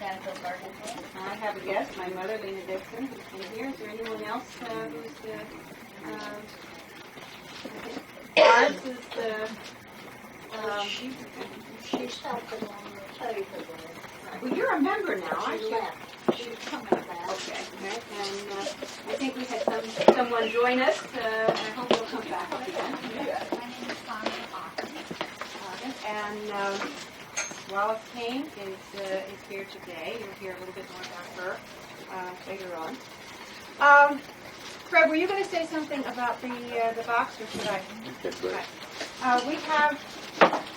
I have a guest, my mother, Lena Dixon, who's in here. Is there anyone else who's ours is the she's helping on the table. well, you're a member now, aren't you? She's coming back. Okay, right. And I think we had someone join us. I hope they'll come back again. My name is Patton. And Wallace Kane is here today. You'll hear a little bit more about her later on. Fred, were you going to say something about the box, or should I? That's right. Right. We have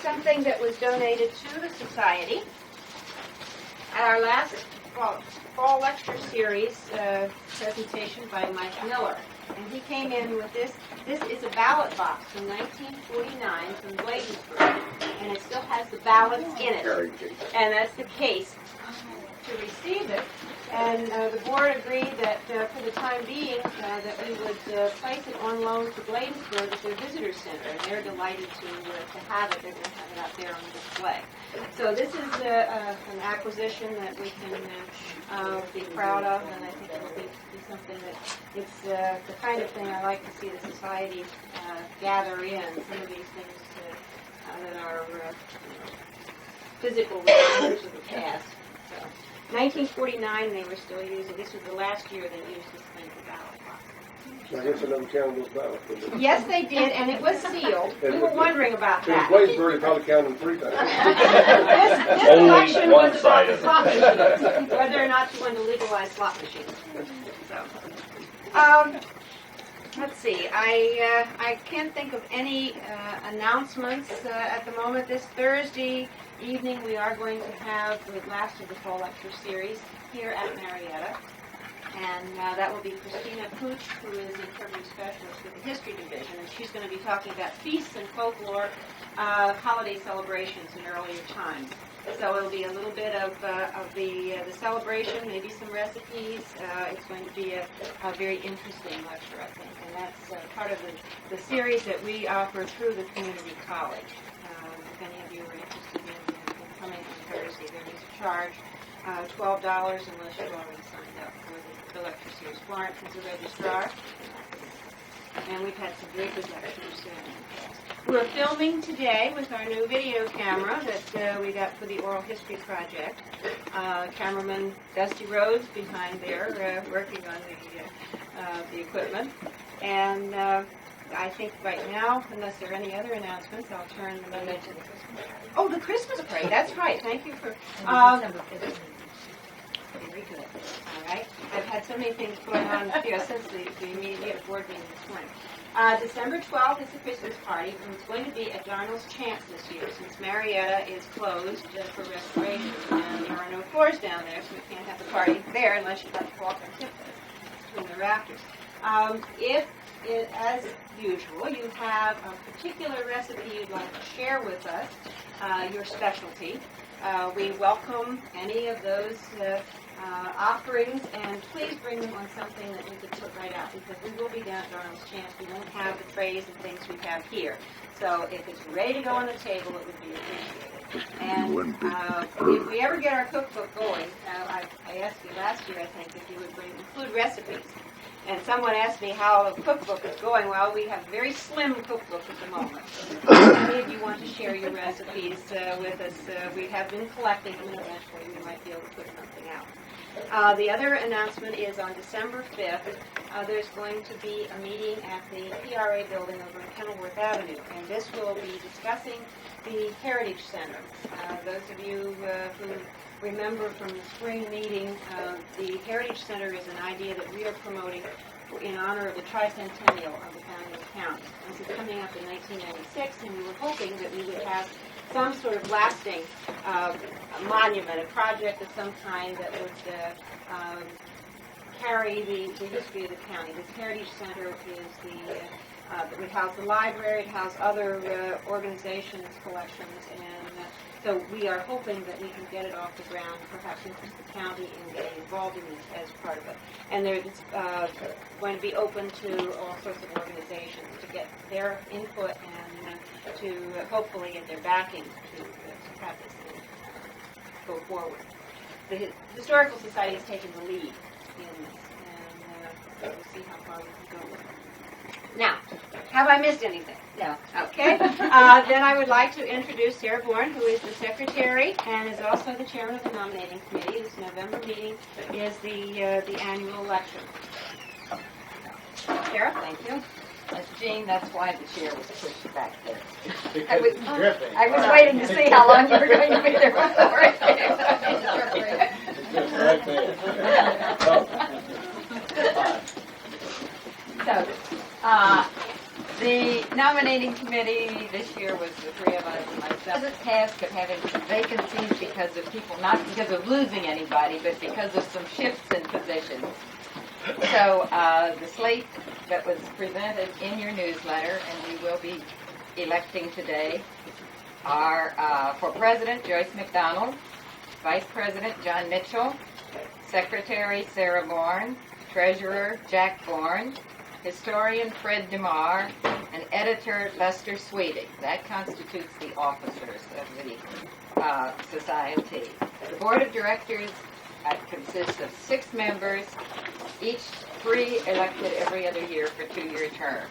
something that was donated to the Society at our last fall lecture series presentation by Mike Miller. And he came in with this. This is a ballot box from 1949 from Bladensburg, and it still has the ballots in it. And that's the case to receive it. And the board agreed that for the time being that we would place it on loan to Bladensburg at their visitor center, and they're delighted to have it. They're going to have it out there on display. So this is an acquisition that we can be proud of, and I think it will be something that it's the kind of thing I like to see the society gather in, some of these things that are physical reminders of the past. So, 1949 they were still using, this was the last year they used this kind of ballot box. So I guess another counted those ballots, didn't it? Yes, they did, and it was sealed. We were wondering about that. In Bladensburg, they probably counted them 3 times. This Only election one was side about of it. slot machines, whether or not you want to legalize slot machines. So, let's see. I can't think of any announcements at the moment. This Thursday evening, we are going to have the last of the fall lecture series here at Marietta. And that will be Christina Pooch, who is interpreting specialist with the History Division, and she's going to be talking about feasts and folklore, holiday celebrations in earlier times. So it'll be a little bit of the celebration, maybe some recipes. It's going to be a very interesting lecture, I think, and that's part of the series that we offer through the community college. If any of you are interested in coming on Thursday, there is a charge, $12 unless you've already signed up for the lecture series. Florence is a registrar, and we've had some very good lectures in the past. We're filming today with our new video camera that we got for the oral history project. Cameraman Dusty Rhodes behind there working on the equipment. And I think right now, unless there are any other announcements, I'll turn the meeting to the Christmas parade. Oh, the Christmas parade, that's right. Thank you for... Very good. All right. I've had so many things going on since the immediate board meeting this morning. December 12th is the Christmas party, and it's going to be at Darnell's Chance this year, since Marietta is closed for restoration, and there are no floors down there, so we can't have the party there unless you'd like to walk on tiptoes between the rafters. If, as usual, you have a particular recipe you'd like to share with us, your specialty, we welcome any of those offerings, and please bring them on something that we could put right out, because we will be down at Darnell's Chance. We won't have the trays and things we have here. So if it's ready to go on the table, it would be appreciated. And if we ever get our cookbook going, I asked you last year, I think, if you would include recipes. And someone asked me how the cookbook is going. Well, we have a very slim cookbook at the moment. If you want to share your recipes with us, we have been collecting them, and eventually we might be able to put something out. The other announcement is on December 5th, there's going to be a meeting at the PRA building over on Kenilworth Avenue, and this will be discussing the Heritage Center. Those of you who remember from the spring meeting, the Heritage Center is an idea that we are promoting in honor of the tricentennial of the founding of the county. This is coming up in 1996, and we were hoping that we would have some sort of lasting monument, a project of some kind that would carry the history of the county. This Heritage Center is that would house the library, it house other organizations, collections, and so we are hoping that we can get it off the ground, perhaps interest the county in getting involved in this as part of it. And it's going to be open to all sorts of organizations to get their input and to hopefully get their backing to have this thing go forward. the Historical Society has taken the lead in this, and we'll see how far we can go with it. Now, have I missed anything? No. Okay. Then I would like to introduce Sarah Bourne, who is the secretary and is also the chairman of the nominating committee. This November meeting is the annual election. Sarah, thank you. Jean, that's why the chair was pushed back there. Because it's dripping. I was waiting to see how long you were going to be there before it It's just right there. So, the nominating committee this year was the three of us and myself. The task of having some vacancies because of people, not because of losing anybody, but because of some shifts in positions. So the slate that was presented in your newsletter, and we will be electing today, are for President, Joyce McDonald, Vice President, John Mitchell, Secretary, Sarah Bourne, Treasurer, Jack Bourne, Historian, Fred DeMarr, and Editor, Lester Sweeting. That constitutes the officers of the society. The Board of Directors consists of 6 members, each 3 elected every other year for 2-year terms.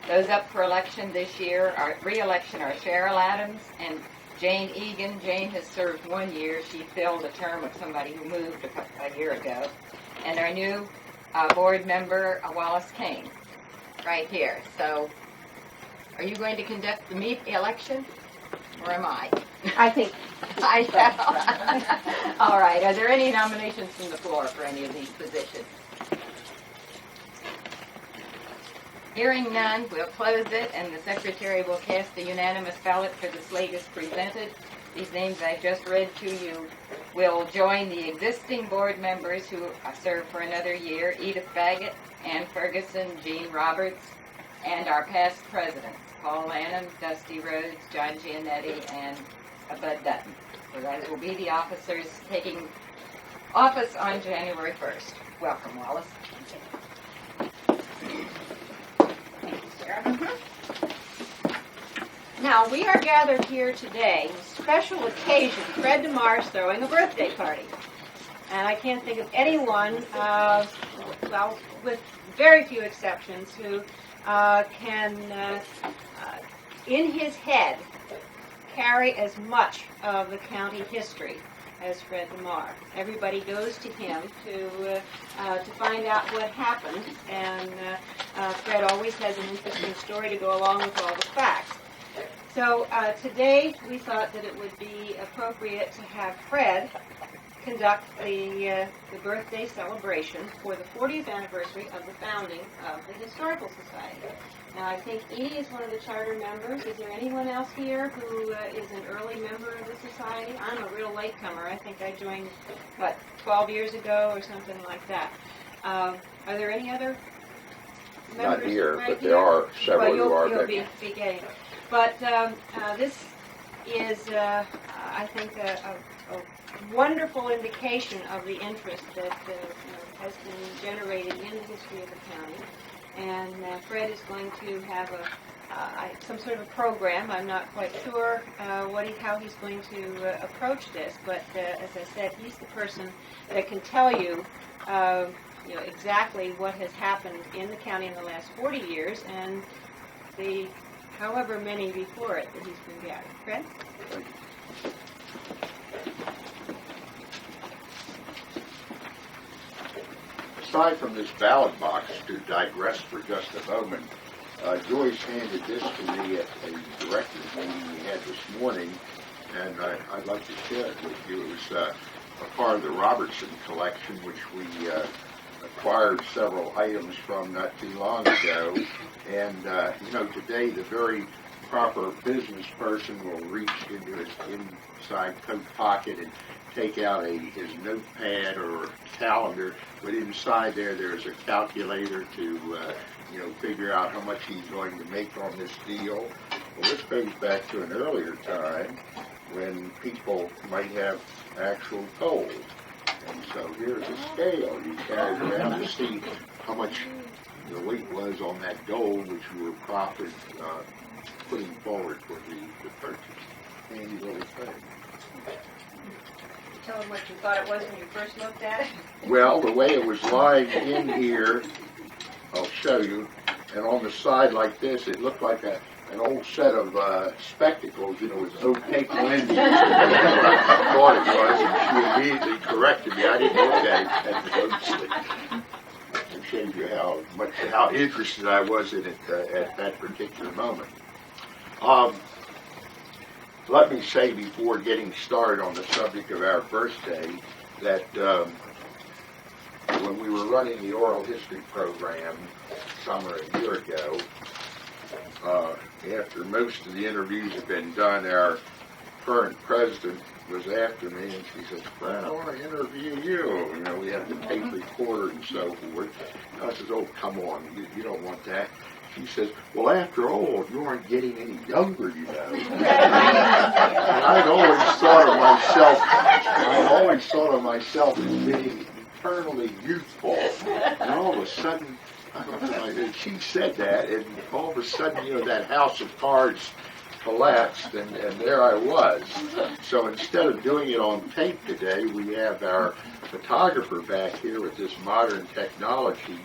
Those up for election this year, re-election, are Cheryl Adams and Jane Egan. Jane has served 1 year. She filled a term of somebody who moved a year ago. And our new board member, Wallace King, right here. So, are you going to conduct the election, or am I? I think. I shall. All right. Are there any nominations from the floor for any of these positions? Hearing none, we'll close it, and the secretary will cast a unanimous ballot for the slate as presented. These names I just read to you will join the existing board members who serve for another year: Edith Baggett, Ann Ferguson, Jean Roberts, and our past presidents, Paul Lanham, Dusty Rhodes, John Giannetti, and Bud Dutton. So that will be the officers taking office on January 1st. Welcome, Wallace. Thank you, Sarah. Now, we are gathered here today on a special occasion. Fred DeMarr is throwing a birthday party. And I can't think of anyone, well, with very few exceptions, who can, in his head, carry as much of the county history as Fred DeMarr. Everybody goes to him to find out what happened, and Fred always has an interesting story to go along with all the facts. So today we thought that it would be appropriate to have Fred conduct the birthday celebration for the 40th anniversary of the founding of the Historical Society. Now, I think Edie is one of the charter members. Is there anyone else here who is an early member of the society? I'm a real latecomer. I think I joined, 12 years ago or something like that. Are there any other members? Not here, right but here? there are several who are. You'll be getting. But this is, I think, a wonderful indication of the interest that has been generated in the history of the county. And Fred is going to have some sort of a program. I'm not quite sure how he's going to approach this, but as I said, he's the person that can tell you, exactly what has happened in the county in the last 40 years and the however many before it that he's been gathering. Fred? Aside from this ballot box, to digress for just a moment, Joyce handed this to me at a director's meeting we had this morning, and I'd like to share it with you. It was a part of the Robertson collection, which we acquired several items from not too long ago. And, today the very proper business person will reach into his inside coat pocket and take out his notepad or calendar, but inside there's a calculator to, figure out how much he's going to make on this deal. Well, this goes back to an earlier time when people might have actual gold. And so here's a scale you carried around to see how much the weight was on that gold which you were profit putting forward for the purchase. Handy little thing. tell them what you thought it was when you first looked at it? Well, the way it was lying in here, I'll show you, and on the side like this, it looked like an old set of spectacles, with opaque lenses. I thought it was, and she immediately corrected me. I didn't look at it closely. It shows you how interested I was in it at that particular moment. Let me say before getting started on the subject of our birthday that when we were running the oral history program summer a year ago, after most of the interviews had been done, our current president was after me and she said, "Fran, I want to interview you." We had the tape recorder and so forth. And I said, "Oh, come on, you don't want that." She says, "Well, after all, you aren't getting any younger, And I'd always thought of myself as being eternally youthful. And all of a sudden, she said that, and all of a sudden, that house of cards collapsed, and there I was. So instead of doing it on tape today, we have our photographer back here with this modern technology,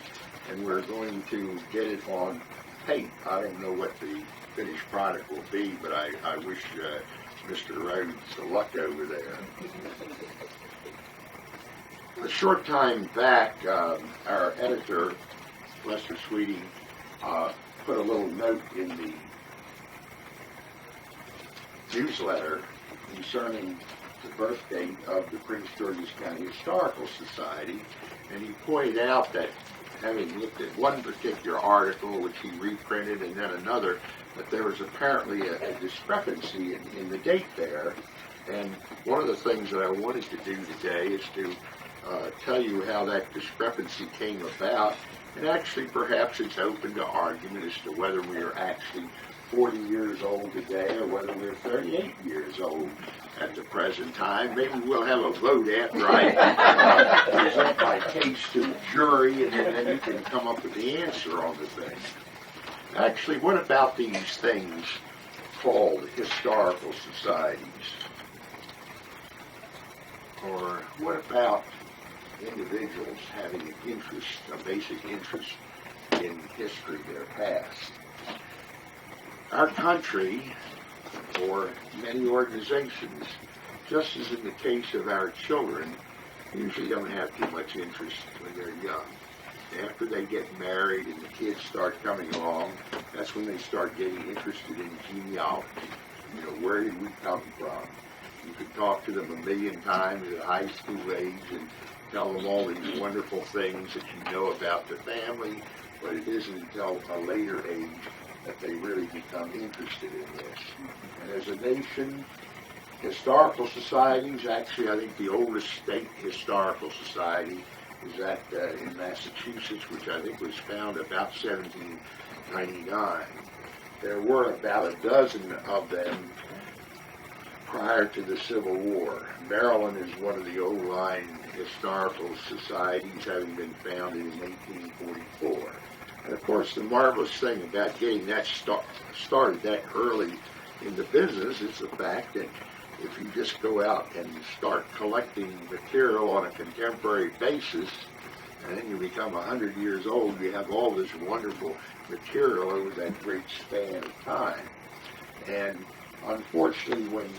and we're going to get it on tape. I don't know what the finished product will be, but I wish Mr. Rhodes luck over there. A short time back, our editor, Lester Sweeting, put a little note in the newsletter concerning the birth date of the Prince George's County Historical Society, and he pointed out that having looked at one particular article, which he reprinted, and then another, that there was apparently a discrepancy in the date there. And one of the things that I wanted to do today is to tell you how that discrepancy came about, and actually perhaps it's open to argument as to whether we are actually 40 years old today or whether we're 38 years old at the present time. Maybe we'll have a vote after I present my case to the jury, and then you can come up with the answer on the thing. Actually, what about these things called historical societies? Or what about individuals having an interest, a basic interest in history, their past? Our country, or many organizations, just as in the case of our children, usually don't have too much interest when they're young. After they get married and the kids start coming along, that's when they start getting interested in genealogy. Where did we come from? You could talk to them a million times at high school age and tell them all these wonderful things that you know about the family, but it isn't until a later age that they really become interested in this. And as a nation, historical societies, actually I think the oldest state historical society is that in Massachusetts, which I think was founded about 1799. There were about a dozen of them prior to the Civil War. Maryland is one of the old line historical societies, having been founded in 1844. And of course, the marvelous thing about getting that started that early in the business is the fact that if you just go out and start collecting material on a contemporary basis, and then you become 100 years old, you have all this wonderful material over that great span of time. And unfortunately, when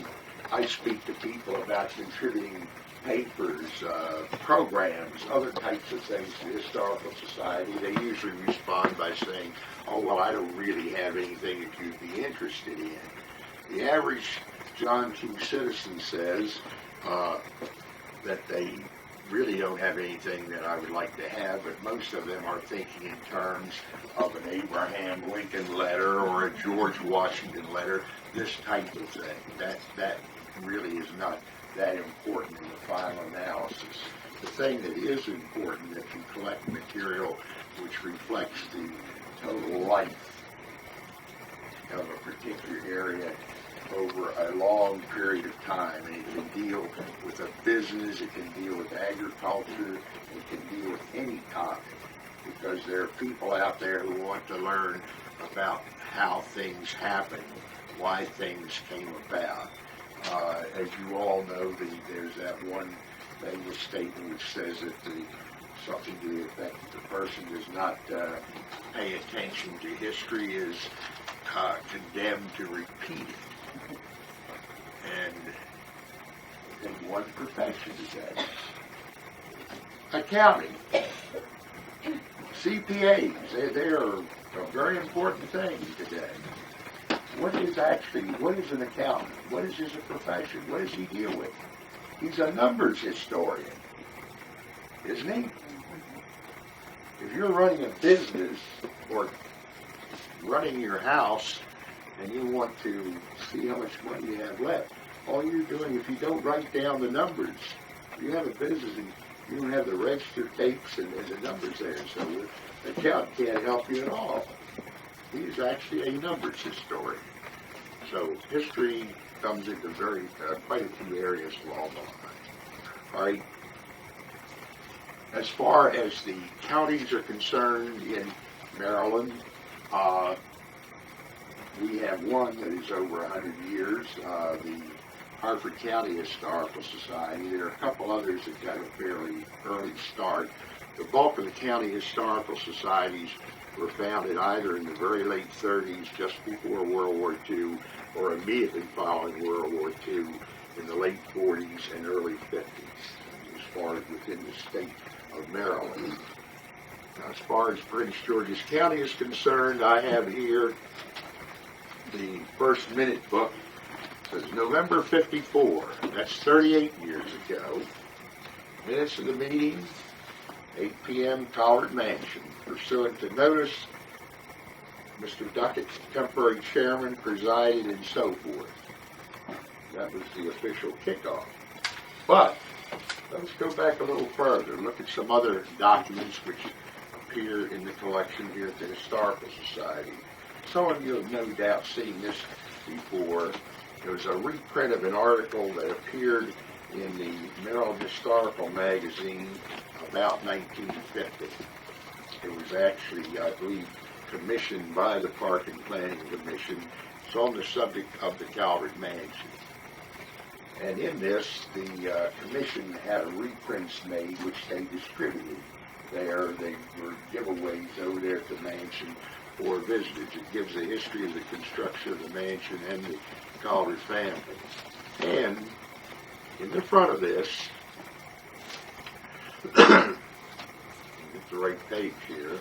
I speak to people about contributing papers, programs, other types of things to the Historical Society, they usually respond by saying, "Oh, well, I don't really have anything that you'd be interested in." The average John Q. citizen says that they really don't have anything that I would like to have, but most of them are thinking in terms of an Abraham Lincoln letter or a George Washington letter, this type of thing. That really is not that important in the final analysis. The thing that is important is you collect material which reflects the total life of a particular area over a long period of time, and it can deal with a business, it can deal with agriculture, it can deal with any topic, because there are people out there who want to learn about how things happen, why things came about. As you all know, there's that one famous statement which says that something to the effect that the person does not pay attention to history is condemned to repeat it. And in one profession today, accounting, CPAs, they are a very important thing today. What is an accountant? What is his profession? What does he deal with? He's a numbers historian, isn't he? If you're running a business or running your house and you want to see how much money you have left, all you're doing, if you don't write down the numbers, you have a business and you don't have the register tapes and the numbers there, so the accountant can't help you at all. He's actually a numbers historian. So history comes into quite a few areas along the line. All right. As far as the counties are concerned in Maryland, we have one that is over 100 years, the Harford County Historical Society. There are a couple others that got a fairly early start. The bulk of the county historical societies were founded either in the very late 30s, just before World War II, or immediately following World War II in the late 40s and early 50s, as far as within the state of Maryland. Now, as far as Prince George's County is concerned, I have here the first minute book. It says November 54, that's 38 years ago. Minutes of the meeting, 8 p.m., Collard Mansion. Pursuant to notice, Mr. Duckett, temporary chairman, presided and so forth. That was the official kickoff. But let's go back a little further, look at some other documents which appear in the collection here at the Historical Society. Some of you have no doubt seen this before. It was a reprint of an article that appeared in the Maryland Historical Magazine about 1950. It was actually, I believe, commissioned by the Park and Planning Commission. It's on the subject of the Calvert Mansion. And in this, the commission had reprints made, which they distributed there. They were giveaways over there at the mansion for visitors. It gives the history of the construction of the mansion and the Calvert family. And in the front of this, get the right page here.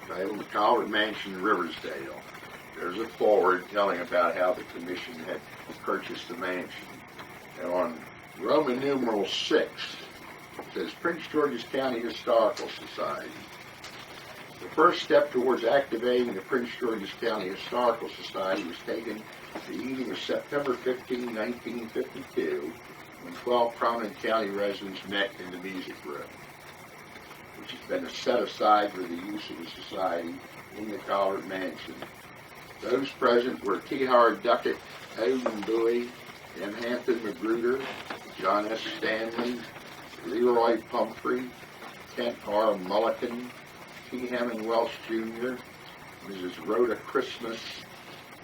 Titled The Calvert Mansion, Riversdale. There's a foreword telling about how the commission had purchased the mansion. And on Roman numeral 6, it says Prince George's County Historical Society. The first step towards activating the Prince George's County Historical Society was taken the evening of September 15, 1952, when 12 prominent county residents met in the music room, which has been set aside for the use of the society in the Collier Mansion. Those present were T. Howard Duckett, Odin Bowie, M. Hampton Magruder, John S. Stanley, Leroy Pumphrey, Kent R. Mulliken, T. Hammond Welsh Jr., Mrs. Rhoda Christmas,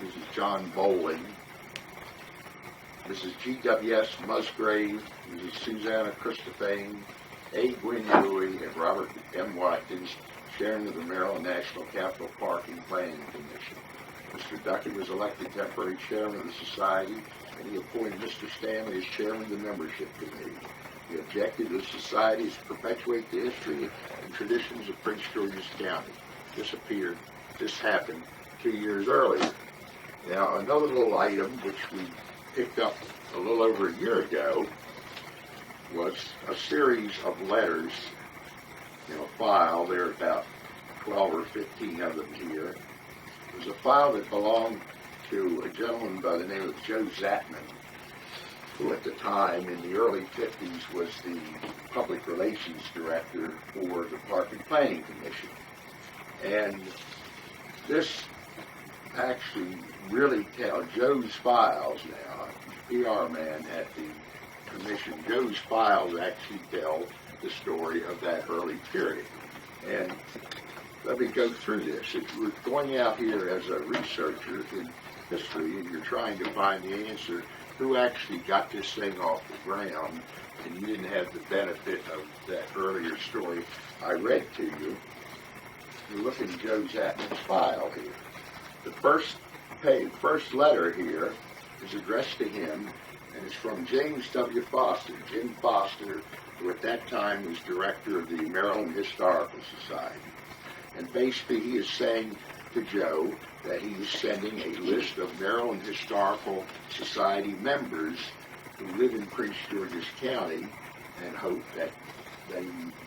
Mrs. John Bowling, Mrs. G.W.S. Musgrave, Mrs. Susanna Christophane, A. Gwynne Bowie, and Robert M. Watkins, chairman of the Maryland National Capital Park and Planning Commission. Mr. Duckett was elected temporary chairman of the society, and he appointed Mr. Stanley as chairman of the membership committee. The objective of the society is to perpetuate the history and traditions of Prince George's County. This happened 2 years earlier. Now, another little item which we picked up a little over a year ago was a series of letters in a file. There are about 12 or 15 of them here. It was a file that belonged to a gentleman by the name of Joe Zachman, who at the time, in the early 50s, was the public relations director for the Park and Planning Commission. And this actually really tells Joe's files now, PR man at the commission, Joe's files actually tell the story of that early period. And let me go through this. If you're going out here as a researcher in history and you're trying to find the answer, who actually got this thing off the ground, and you didn't have the benefit of that earlier story I read to you, you look in Joe Zachman's file here. The first letter here is addressed to him, and it's from James W. Foster. Jim Foster, who at that time was director of the Maryland Historical Society. And basically he is saying to Joe that he is sending a list of Maryland Historical Society members who live in Prince George's County and hope that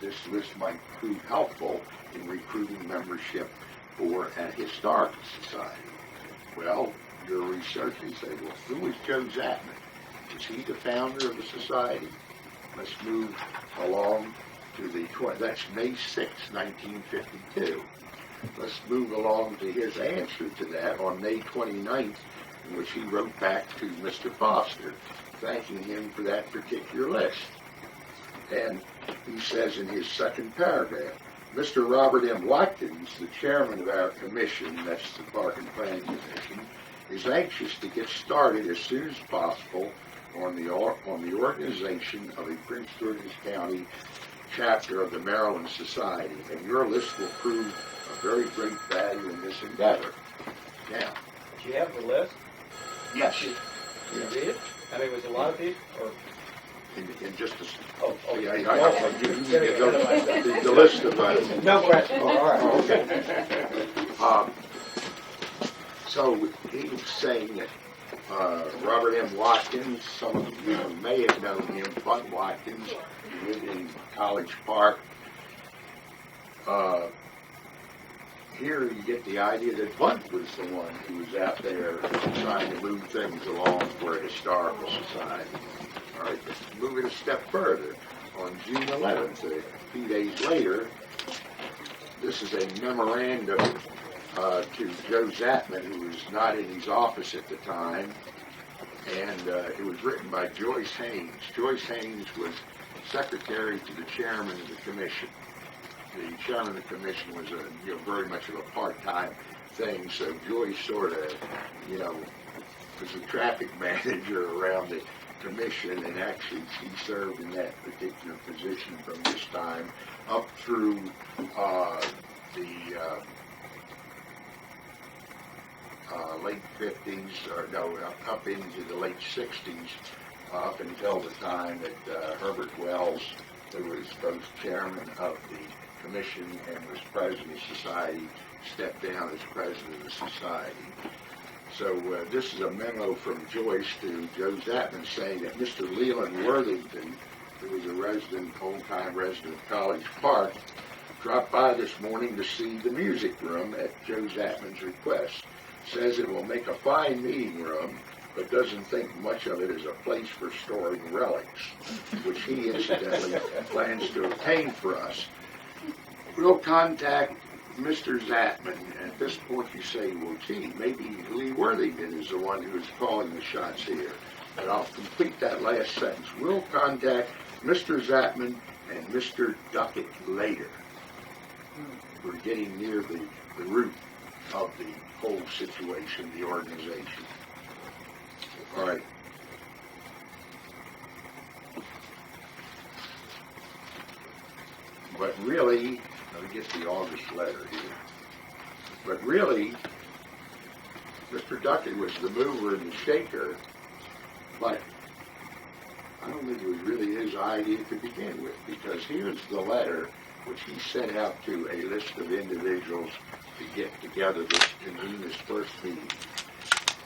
this list might prove helpful in recruiting membership for a historical society. Well, your researchers say, well, who is Joe Zachman? Is he the founder of the society? Let's move along to that's May 6, 1952. Let's move along to his answer to that on May 29th, in which he wrote back to Mr. Foster, thanking him for that particular list. And he says in his second paragraph, Mr. Robert M. Watkins, the chairman of our commission, that's the Park and Planning Commission, is anxious to get started as soon as possible on the organization of a Prince George's County chapter of the Maryland Society, and your list will prove of very great value in this endeavor. Now, Do you have the list? yes, Can you read it? I mean, was a lot of people, or? in just a Oh, yeah, okay. I'll give you the list of No question. Oh, all right, okay. So he was saying that Robert M. Watkins, some of you may have known him, Bud Watkins, who lived in College Park. Here you get the idea that Bud was the one who was out there trying to move things along for a historical society. All right, let's move it a step further. On June 11th, a few days later, this is a memorandum to Joe Zachman, who was not in his office at the time, and it was written by Joyce Haynes. Joyce Haynes was secretary to the chairman of the commission. The chairman of the commission was very much of a part-time thing, so Joyce sort of, was a traffic manager around the commission, and actually she served in that particular position from this time up through the late 50s, up into the late 60s, up until the time that Herbert Wells, who was both chairman of the commission and was president of the society, stepped down as president of the society. So this is a memo from Joyce to Joe Zachman saying that Mr. Leland Worthington, who was a old-time resident of College Park, dropped by this morning to see the music room at Joe Zachman's request. Says it will make a fine meeting room, but doesn't think much of it as a place for storing relics, which he incidentally plans to obtain for us. We'll contact Mr. Zachman. At this point you say, well, gee, maybe Lee Worthington is the one who's calling the shots here. But I'll complete that last sentence. We'll contact Mr. Zachman and Mr. Duckett later. We're getting near the root of the whole situation, the organization. All right. But really, let me get the August letter here. But really, Mr. Duckett was the mover and the shaker, but I don't think it was really his idea to begin with, because here's the letter which he sent out to a list of individuals to get together to convene this first meeting.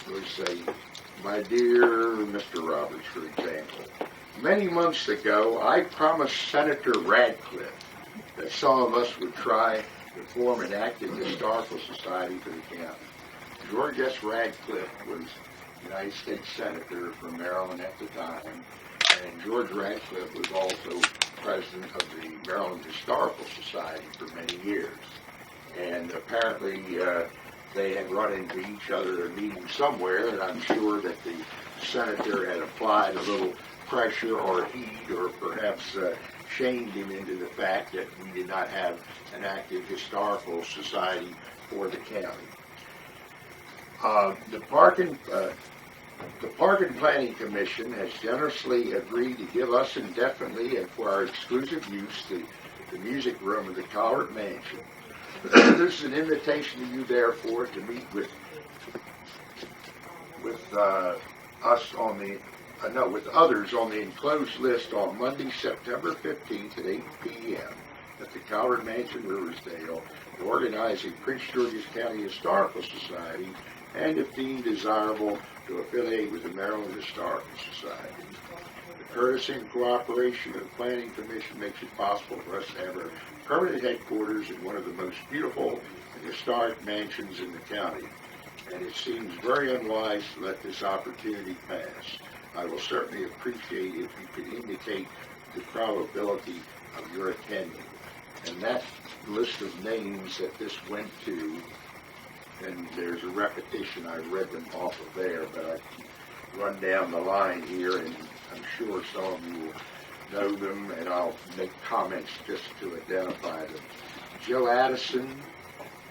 It would say, my dear Mr. Roberts, for example, many months ago I promised Senator Radcliffe that some of us would try to form an active historical society for the county. George S. Radcliffe was United States Senator from Maryland at the time, and George Radcliffe was also president of the Maryland Historical Society for many years. And apparently they had run into each other at a meeting somewhere, and I'm sure that the senator had applied a little pressure or heat or perhaps shamed him into the fact that we did not have an active historical society for the county. The Park and Planning Commission has generously agreed to give us indefinitely and for our exclusive use the music room of the Collard Mansion. This is an invitation to you, therefore, to meet with others on the enclosed list on Monday, September 15th at 8 p.m. at the Collard Mansion, Riversdale, organizing Prince George's County Historical Society, and if deemed desirable, to affiliate with the Maryland Historical Society. The courtesy and cooperation of the Planning Commission makes it possible for us to have our permanent headquarters in one of the most beautiful and historic mansions in the county, and it seems very unwise to let this opportunity pass. I will certainly appreciate if you could indicate the probability of your attending. And that list of names that this went to, and there's a repetition, I read them off of there, but I run down the line here, and I'm sure some of you will know them, and I'll make comments just to identify them. Joe Addison,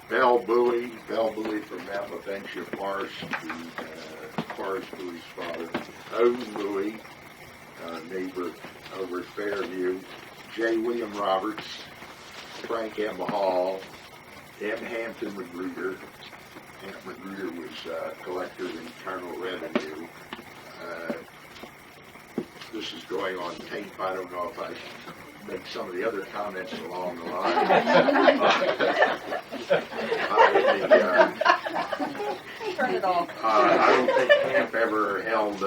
Belle Bowie from Mount Laventia Forest, Forest Bowie's father, Odin Bowie, neighbor over at Fairview, J. William Roberts, Frank M. Hall, M. Hampton Magruder. Hamp Magruder was collector of Internal Revenue. This is going on tape. I don't know if I should make some of the other comments along the line. Turn it off. I don't think Hamp ever held,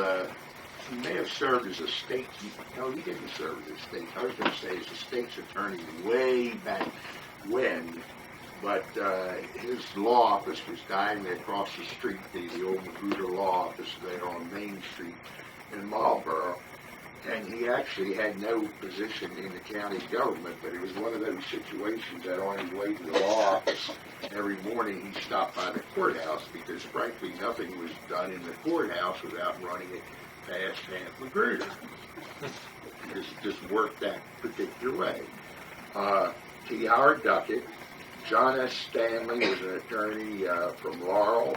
he may have served as a state, no, he didn't serve as a state, I was going to say as a state's attorney way back when, but his law office was diagonally across the street, the old Magruder law office there on Main Street in Marlboro. And he actually had no position in the county government, but it was one of those situations that on his way to the law office every morning he stopped by the courthouse because frankly nothing was done in the courthouse without running it past Hamp Magruder. It just worked that particular way. T. Howard Duckett, John S. Stanley was an attorney from Laurel.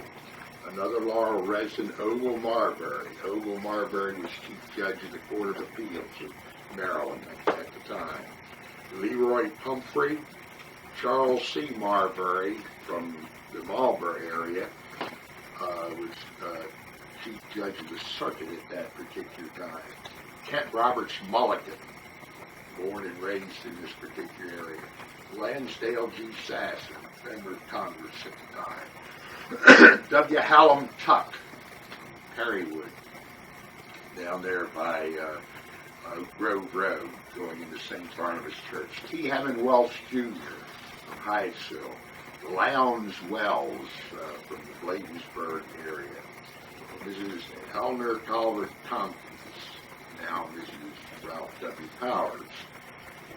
Another Laurel resident, Ogle Marbury. Ogle Marbury was Chief Judge of the Court of Appeals of Maryland at the time. Leroy Pumphrey, Charles C. Marbury from the Marlboro area was Chief Judge of the Circuit at that particular time. Kent Roberts Mulligan, born and raised in this particular area. Lansdale G. Sasson, member of Congress at the time. W. Hallam Tuck, Perrywood, down there by Grove Road, going into St. Barnabas Church. T. Hammond Welch Jr. from Hyattsville. Lowndes Wells from the Bladensburg area. Mrs. Eleanor Calvert Tompkins, now Mrs. Ralph W. Powers.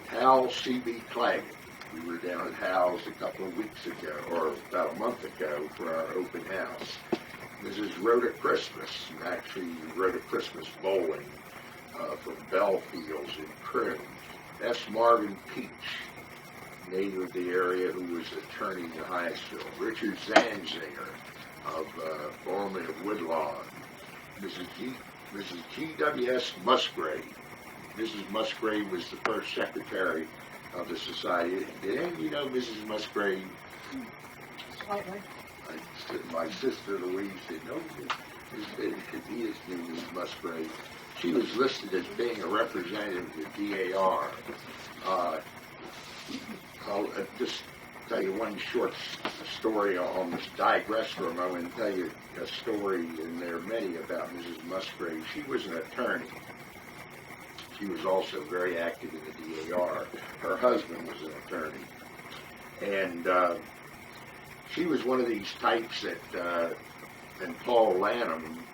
Hal C.B. Claggett. We were down at Hal's a couple of weeks ago, or about a month ago, for our open house. Mrs. Rhoda Christmas, actually Rhoda Christmas Bowling from Bellefields in Prim. S. Marvin Peach, native of the area who was attorney in Hyattsville. Richard Zanzinger of formerly of Woodlawn. Mrs. G.W.S. Musgrave. Mrs. Musgrave was the first secretary of the society. Did any of you know Mrs. Musgrave? Slightly. My sister Louise did know Mrs. Musgrave. She was listed as being a representative of the DAR. I'll just tell you one short story. I'll just digress for a moment and tell you a story, and there are many about Mrs. Musgrave. She was an attorney. She was also very active in the DAR. Her husband was an attorney. And she was one of these types that, and Paul Lanham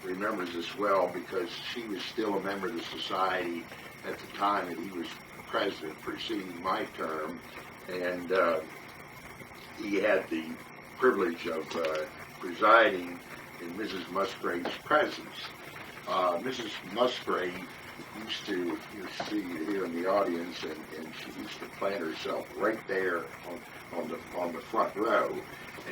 remembers this well because she was still a member of the society at the time that he was president preceding my term. And he had the privilege of presiding in Mrs. Musgrave's presence. Mrs. Musgrave used to, you see here in the audience, and she used to plant herself right there on the front row,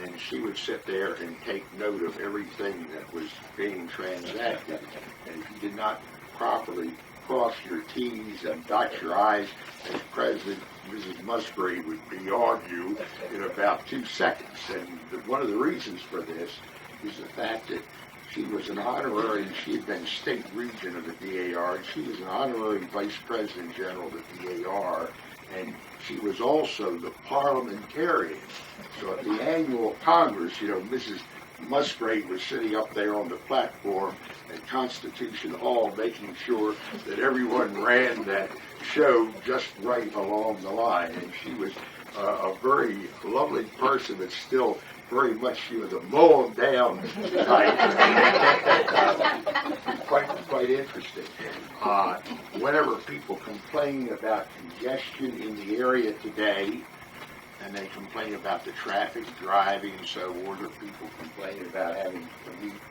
and she would sit there and take note of everything that was being transacted. And if you did not properly cross your T's and dot your I's, as President Mrs. Musgrave would be on you in about 2 seconds. And one of the reasons for this is the fact that she was an honorary, she had been state regent of the DAR, and she was an honorary vice president general of the DAR, and she was also the parliamentarian. So at the annual Congress, Mrs. Musgrave was sitting up there on the platform at Constitution Hall, making sure that everyone ran that show just right along the line. And she was a very lovely person, but still very much, she was a mow them down type. Quite interesting. Whenever people complain about congestion in the area today, and they complain about the traffic driving and so forth, or people complain about having to commute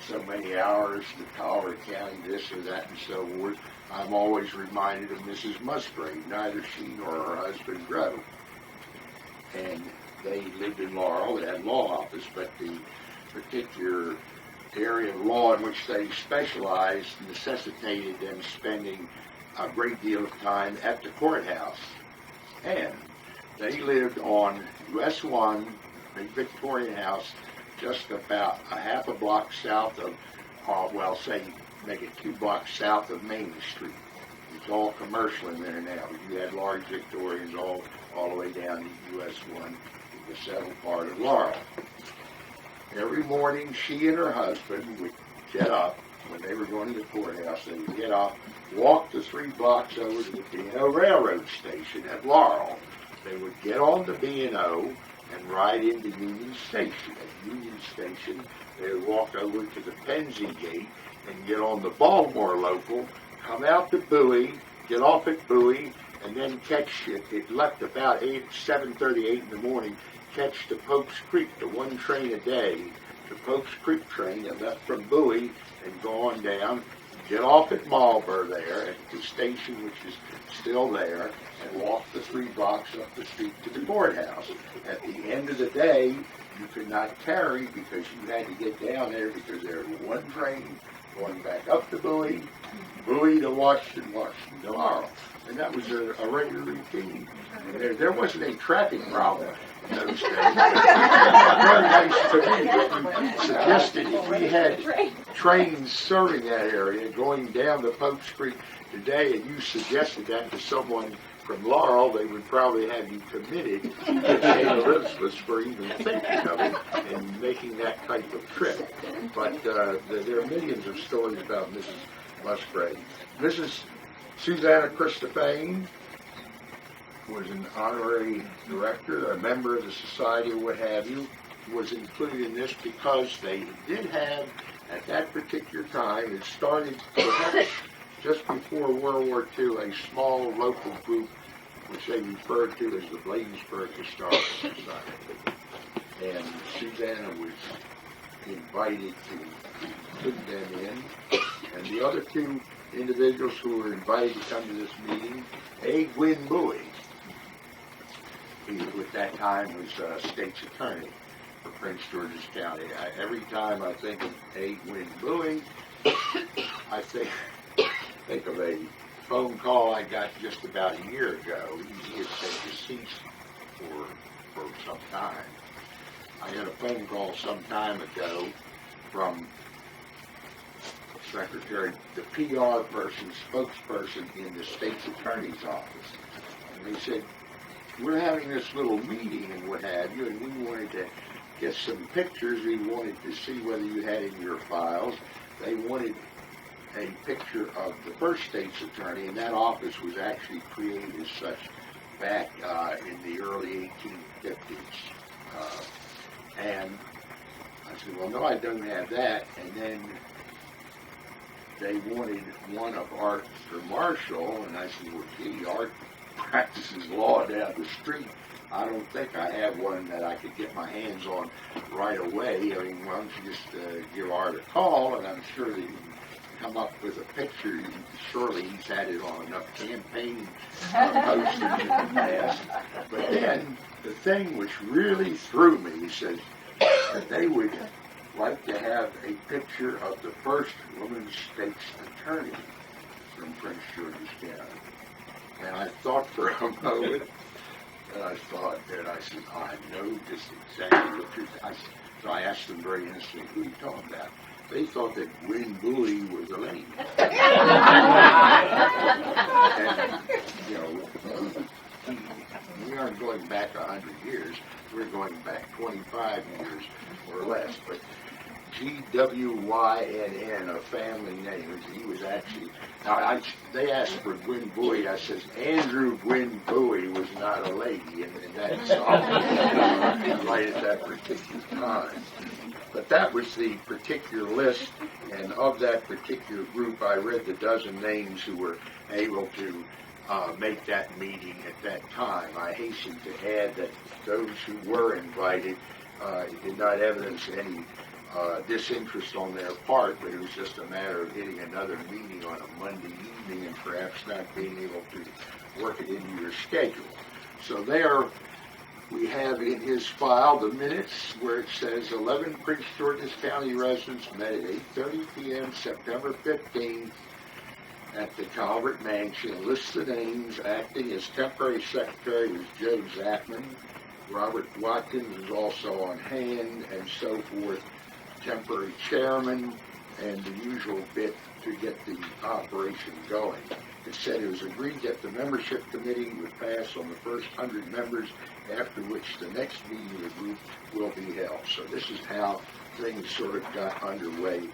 so many hours to Collier County, this or that and so forth, I'm always reminded of Mrs. Musgrave. Neither she nor her husband drove. And they lived in Laurel. They had law office, but the particular area of law in which they specialized necessitated them spending a great deal of time at the courthouse. And they lived on US 1, big Victorian house, just about a half a block south of, make it 2 blocks south of Main Street. It's all commercial in there now. You had large Victorians all the way down to US 1, the settled part of Laurel. Every morning, she and her husband would get up. When they were going to the courthouse, they would get up, walk the 3 blocks over to the B&O Railroad Station at Laurel. They would get on the B&O and ride into Union Station. At Union Station, they would walk over to the Penzie Gate and get on the Baltimore local, come out to Bowie, get off at Bowie, and then catch it left about 7:38 in the morning, catch the Pope's Creek, the 1 train a day, the Pope's Creek train that left from Bowie and go on down, get off at Marlboro there at the station, which is still there, and walk the 3 blocks up the street to the courthouse. At the end of the day, you could not tarry because you had to get down there because there was 1 train going back up to Bowie, Bowie to Washington, Washington to Laurel. And that was a regular routine. There wasn't a traffic problem in those days. Very nice to me. You suggested if we had trains serving that area going down the Pope's Creek today, and you suggested that to someone from Laurel, they would probably have you committed to St. Elizabeth's for even thinking of it and making that type of trip. But there are millions of stories about Mrs. Musgrave. Mrs. Susanna Christophane was an honorary director, a member of the society, or what have you, was included in this because they did have, at that particular time, it started perhaps just before World War II, a small local group which they referred to as the Bladensburg Historical Society. And Susanna was invited to put them in. And the other 2 individuals who were invited to come to this meeting, A. Gwynn Bowie, who at that time was state's attorney for Prince George's County. Every time I think of A. Gwynn Bowie, I think of a phone call I got just about a year ago. He had been deceased for some time. I got a phone call some time ago from secretary, the PR person, spokesperson in the state's attorney's office. And they said, we're having this little meeting and what have you, and we wanted to get some pictures. We wanted to see whether you had in your files. They wanted a picture of the first state's attorney, and that office was actually created as such back in the early 1850s. And I said, well, no, I don't have that. And then they wanted one of Art or Marshall, and I said, well, gee, Art practices law down the street. I don't think I have one that I could get my hands on right away. I mean, why don't you just give Art a call, and I'm sure that you can come up with a picture. Surely he's had it on enough campaign posters in the past. But then the thing which really threw me, he said that they would like to have a picture of the first woman state's attorney from Prince George's County. And I thought for a moment, and I said, I know just exactly what you're saying. So I asked them very innocently, who are you talking about? They thought that Gwen Bowie was a lady. And, you know, we aren't going back 100 years. We're going back 25 years or less. But Gwynn, a family name. He was actually, they asked for Gwen Bowie. I said, Andrew Gwen Bowie was not a lady, and that's right at that particular time. But that was the particular list, and of that particular group, I read the dozen names who were able to make that meeting at that time. I hasten to add that those who were invited did not evidence any disinterest on their part, but it was just a matter of getting another meeting on a Monday evening and perhaps not being able to work it into your schedule. So there we have in his file the minutes where it says 11 Prince George's County residents met at 8:30 p.m. September 15th at the Calvert Mansion. Lists the names. Acting as temporary secretary was Joe Zachman. Robert Watkins was also on hand, and so forth. Temporary chairman, and the usual bit to get the operation going. It said it was agreed that the membership committee would pass on the first 100 members, after which the next meeting of the group will be held. So this is how things sort of got underway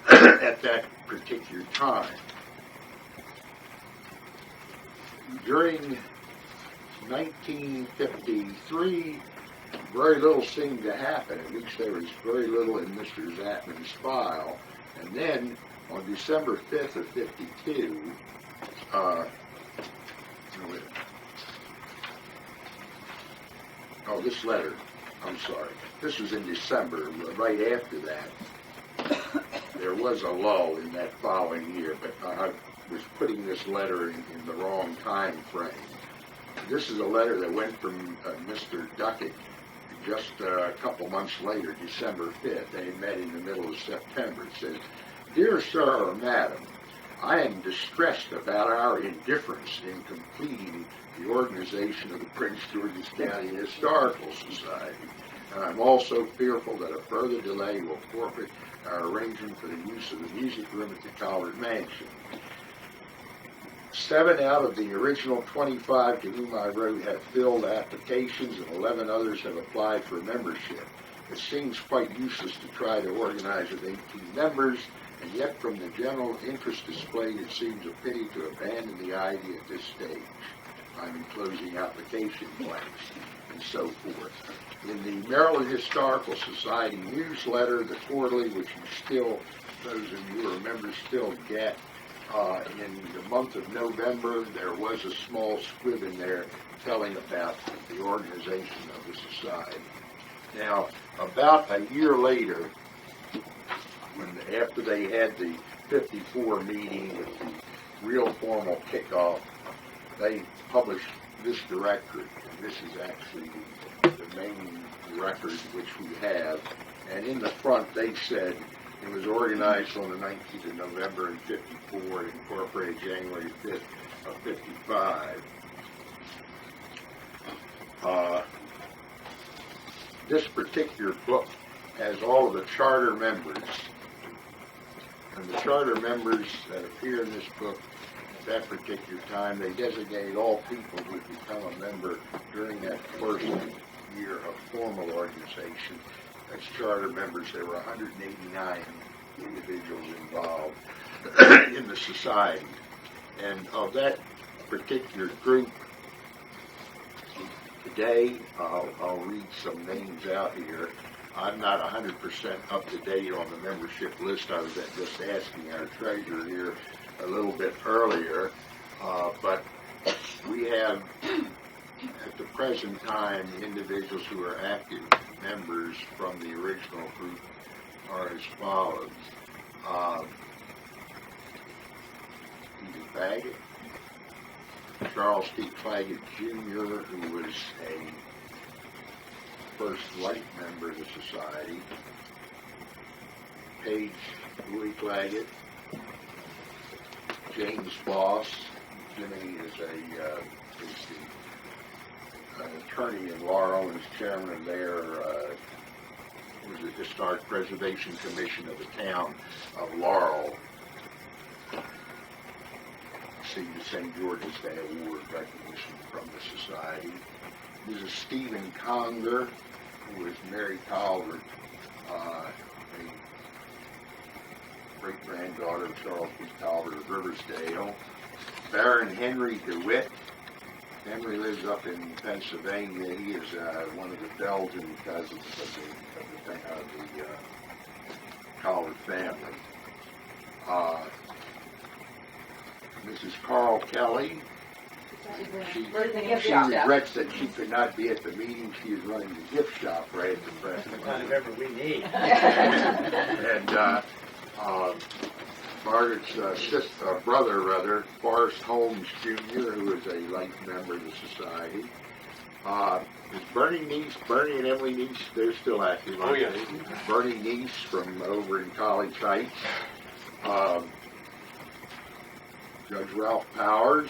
at that particular time. During 1953, very little seemed to happen. At least there was very little in Mr. Zachman's file. And then on December 5th of 52, this letter, I'm sorry, this was in December. Right after that, there was a lull in that following year, but I was putting this letter in the wrong time frame. This is a letter that went from Mr. Duckett just a couple months later, December 5th. They met in the middle of September. It says, Dear Sir or Madam, I am distressed about our indifference in completing the organization of the Prince George's County Historical Society. And I'm also fearful that a further delay will forfeit our arrangement for the use of the music room at the Calvert Mansion. 7 out of the original 25 to whom I wrote have filled applications, and 11 others have applied for membership. It seems quite useless to try to organize with 18 members, and yet from the general interest displayed, it seems a pity to abandon the idea at this stage. I'm enclosing application blanks, and so forth. In the Maryland Historical Society newsletter, the quarterly, which you still, those of you who are members still get, in the month of November, there was a small squib in there telling about the organization of the society. Now, about a year later, after they had the 54 meeting with the real formal kickoff, they published this directory, and this is actually the main record which we have. And in the front, they said it was organized on the 19th of November in 54 and incorporated January 5th of 55. This particular book has all of the charter members. And the charter members that appear in this book at that particular time, they designate all people who would become a member during that first year of formal organization. As charter members, there were 189 individuals involved in the society. And of that particular group, today, I'll read some names out here. I'm not 100% up to date on the membership list. I was just asking our treasurer here a little bit earlier, but we have, at the present time, individuals who are active members from the original group are as follows. Claggett. Charles T. Claggett Jr., who was a first white member of the society. Paige Louis Claggett. James Boss. Jimmy is an attorney in Laurel and is chairman of their was the Historic Preservation Commission of the town of Laurel. Received the St. George's Day Award recognition from the society. Mrs. Stephen Conger, who was Mary Calvert, a great-granddaughter of Charles B. Calvert of Riversdale. Baron Henry DeWitt. Henry lives up in Pennsylvania. He is one of the Belgian cousins of the Calvert family. Mrs. Carl Kelly. She regrets that she could not be at the meeting. She is running the gift shop right at the present Kind of member we need. And Margaret's brother, Forrest Holmes Jr., who is a life member of the society. Is Bernie and Emily Neese, they're still active. Oh, yeah. Bernie Neese from over in College Heights. Judge Ralph Powers,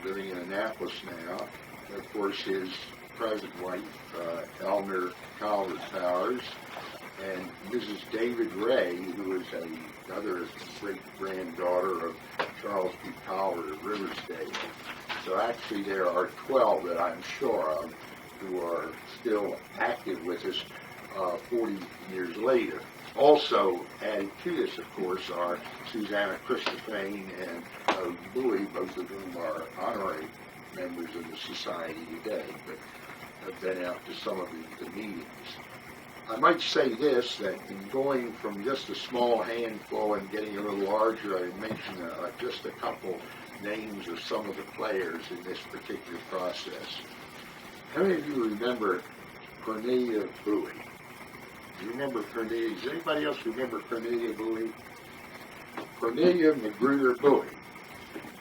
living in Annapolis now. Of course, his present wife, Eleanor Calvert Powers. And Mrs. David Ray, who is another great-granddaughter of Charles B. Calvert of Riversdale. So actually there are 12 that I'm sure of who are still active with us 40 years later. Also added to this, of course, are Susanna Christophane and Bowie, both of whom are honorary members of the society today, but have been out to some of the meetings. I might say this, that in going from just a small handful and getting a little larger, I mention just a couple names of some of the players in this particular process. How many of you remember Cornelia Bowie? Do you remember Cornelia? Does anybody else remember Cornelia Bowie? Cornelia Magruder Bowie.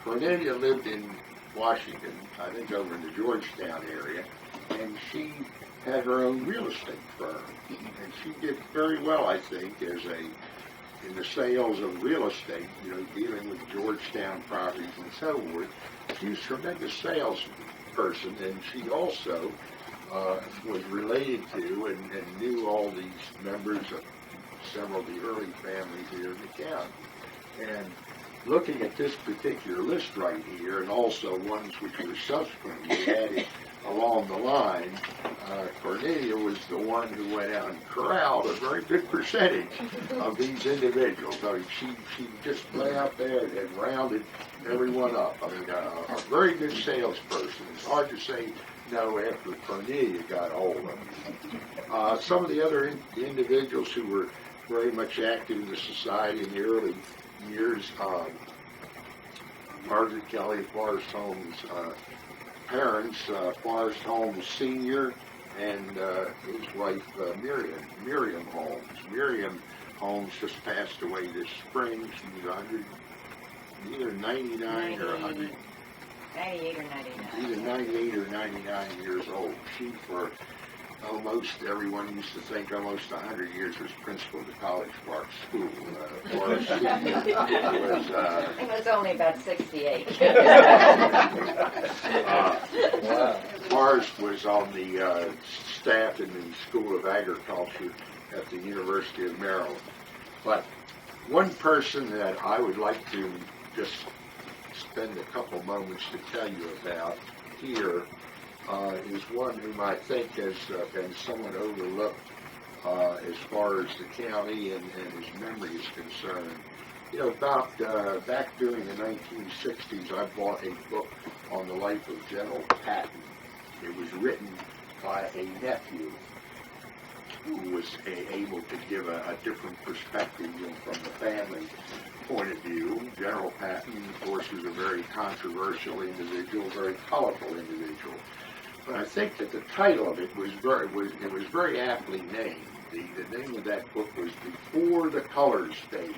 Cornelia lived in Washington, I think over in the Georgetown area, and she had her own real estate firm, and she did very well, I think, in the sales of real estate, dealing with Georgetown properties and so forth. She was a tremendous salesperson, and she also was related to and knew all these members of several of the early families here in the county. And looking at this particular list right here, and also ones which were subsequently added along the line, Cornelia was the one who went out and corralled a very good percentage of these individuals. I mean, she just went out there and rounded everyone up. I mean, a very good salesperson. It's hard to say no after Cornelia got hold of them. Some of the other individuals who were very much active in the society in the early years, Margaret Kelly, Forrest Holmes' parents, Forrest Holmes Sr. and his wife Miriam Holmes. Miriam Holmes just passed away this spring. She was 100, either 99 or 100. 98 or 99. Either 98 or 99 years old. She, for almost, everyone used to think almost 100 years, was principal of the College Park School. Forrest Sr. was... It was only about 68. Forrest was on the staff in the School of Agriculture at the University of Maryland. But one person that I would like to just spend a couple moments to tell you about here is one whom I think has been somewhat overlooked as far as the county and his memory is concerned. About back during the 1960s, I bought a book on the life of General Patton. It was written by a nephew who was able to give a different perspective from the family point of view. General Patton, of course, was a very controversial individual, very colorful individual. But I think that the title of it was very aptly named. The name of that book was Before the Colors Fade.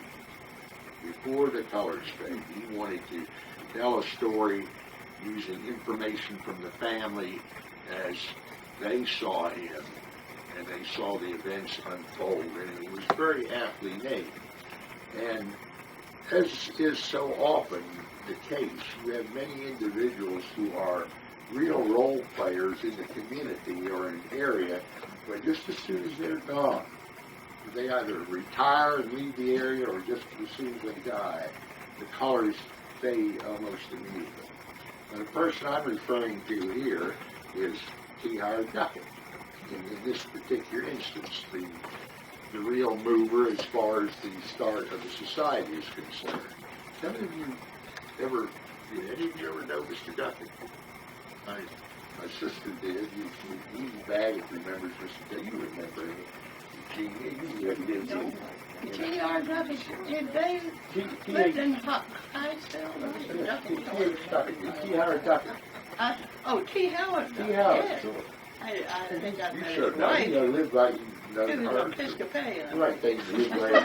before the colors fade. He wanted to tell a story using information from the family as they saw him and they saw the events unfold, and it was very aptly named. And as is so often the case, you have many individuals who are real role players in the community or an area, but just as soon as they're gone, they either retire and leave the area, or just as soon as they die, the colors fade almost immediately. And the person I'm referring to here is T. Howard Duckett. In this particular instance, the real mover as far as the start of the society is concerned. Did any of you ever know Mr. Duckett? My sister did. You Baggett remembers Mr. Duckett. You remember him. Gene, you did too. T.R. Duckett, did they lived in Hightsville? T. Howard Duckett. Oh, T. Howard. T. Howard, Yes. sure. I think I You met should his know. wife. You lived right. He was an Episcopalian. Right, they lived right.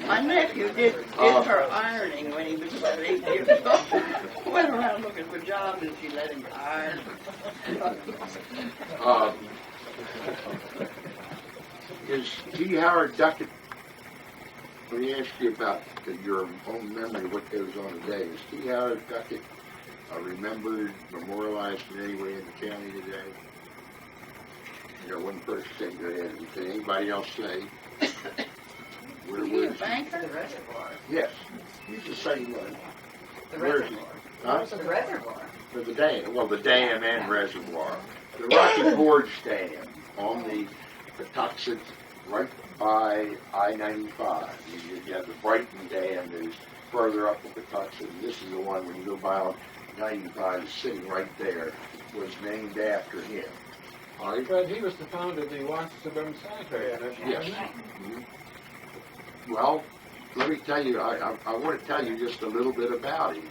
My nephew did her ironing when he was about 8 years old. Went around looking for jobs and she let him iron. Is T. Howard Duckett, let me ask you about your own memory of what goes on today. Is T. Howard Duckett remembered, memorialized in any way in the county today? You know, one person said go ahead. Did anybody else say? Was he a banker? The reservoir. Yes, he's the same one. The Where is he? reservoir. Huh? The reservoir. For the dam, well, the dam and reservoir. The Rocky Gorge Dam on the Patuxent, right by I-95. You have the Brighton Dam that is further up the Patuxent. This is the one when you go by on 95, sitting right there, was named after him. All right? But he was the founder of the Washington Suburban Sanitary Commission. Yes. Well, let me tell you, I want to tell you just a little bit about him.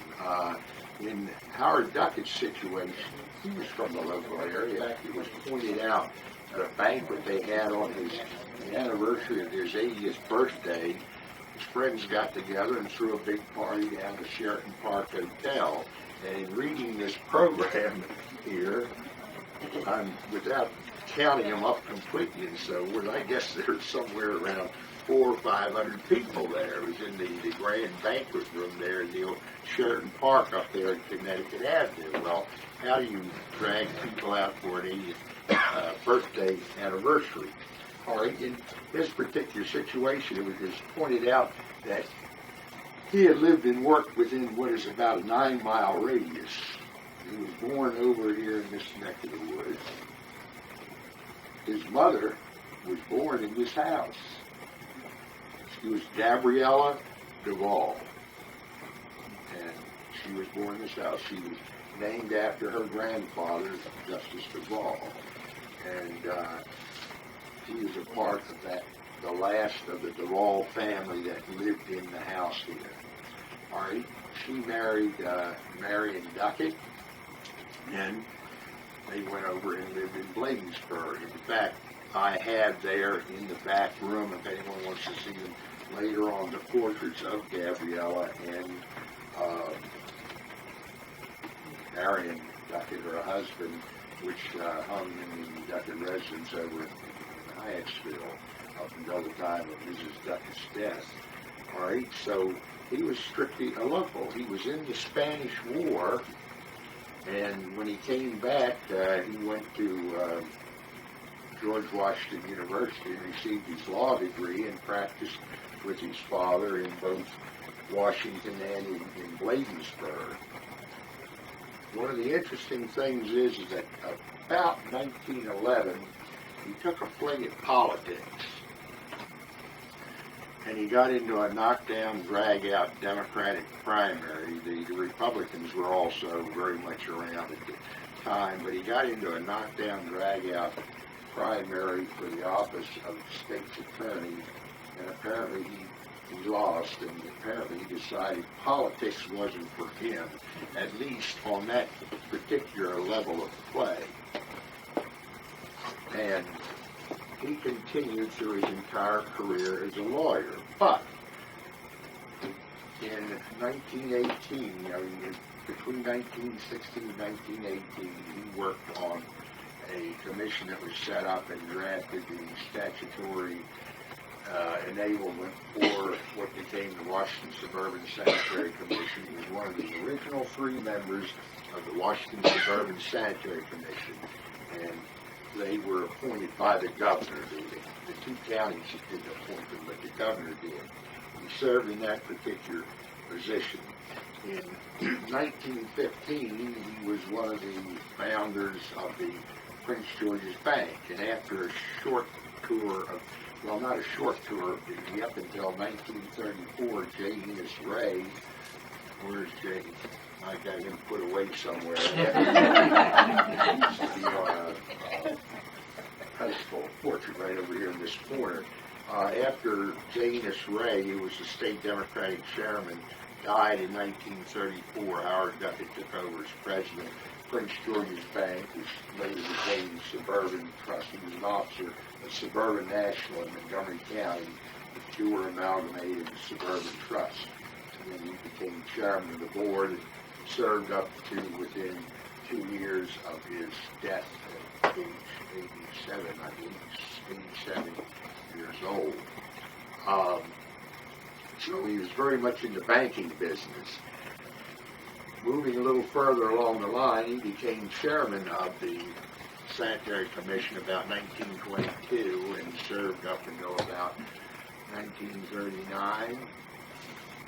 In Howard Duckett's situation, he was from the local area. In fact, it was pointed out at a banquet they had on the anniversary of his 80th birthday. His friends got together and threw a big party down at the Sheraton Park Hotel. And in reading this program here, without counting them up completely and so forth, I guess there's somewhere around 400 or 500 people there. It was in the grand banquet room there in the old Sheraton Park up there in Connecticut Avenue. Well, how do you drag people out for an 80th birthday anniversary? All right, in this particular situation, it was just pointed out that he had lived and worked within what is about a 9-mile radius. He was born over here in this neck of the woods. His mother was born in this house. She was Gabriella Duvall, and she was born in this house. She was named after her grandfather, Justice Duvall, and she was a part of that, the last of the Duvall family that lived in the house here. All right, she married Marion Duckett, and they went over and lived in Bladensburg. In fact, I have there in the back room, if anyone wants to see them later on, the portraits of Gabriella and Marion Duckett, her husband, which hung in the Duckett residence over in Hyattsville up until the time of Mrs. Duckett's death. All right, so he was strictly a local. He was in the Spanish War, and when he came back, he went to George Washington University and received his law degree and practiced with his father in both Washington and in Bladensburg. One of the interesting things is that about 1911, he took a fling at politics. And he got into a knockdown, drag-out Democratic primary. The Republicans were also very much around at the time, but he got into a knockdown, drag-out primary for the office of state's attorney, and apparently he lost, and apparently he decided politics wasn't for him, at least on that particular level of play. And he continued through his entire career as a lawyer. But in 1918, between 1916 and 1918, he worked on a commission that was set up and drafted the statutory enablement for what became the Washington Suburban Sanitary Commission. He was one of the original 3 members of the Washington Suburban Sanitary Commission, and they were appointed by the governor. The 2 counties didn't appoint them, but the governor did. He served in that particular position. In 1915, he was one of the founders of the Prince George's Bank, and after a short tour of, well, not a short tour, up until 1934, J. Enos Ray, where's J? I got him put away somewhere. Used to be on a pedestal portrait right over here in this corner. After J. Enos Ray, who was the state Democratic chairman, died in 1934, Howard Duckett took over as president. Prince George's Bank, which later became Suburban Trust. He was an officer of Suburban National in Montgomery County. The 2 were amalgamated as Suburban Trust. And then he became chairman of the board and served up to within 2 years of his death at age 87, I think, 87 years old. So he was very much in the banking business. Moving a little further along the line, he became chairman of the Sanitary Commission about 1922 and served up until about 1939.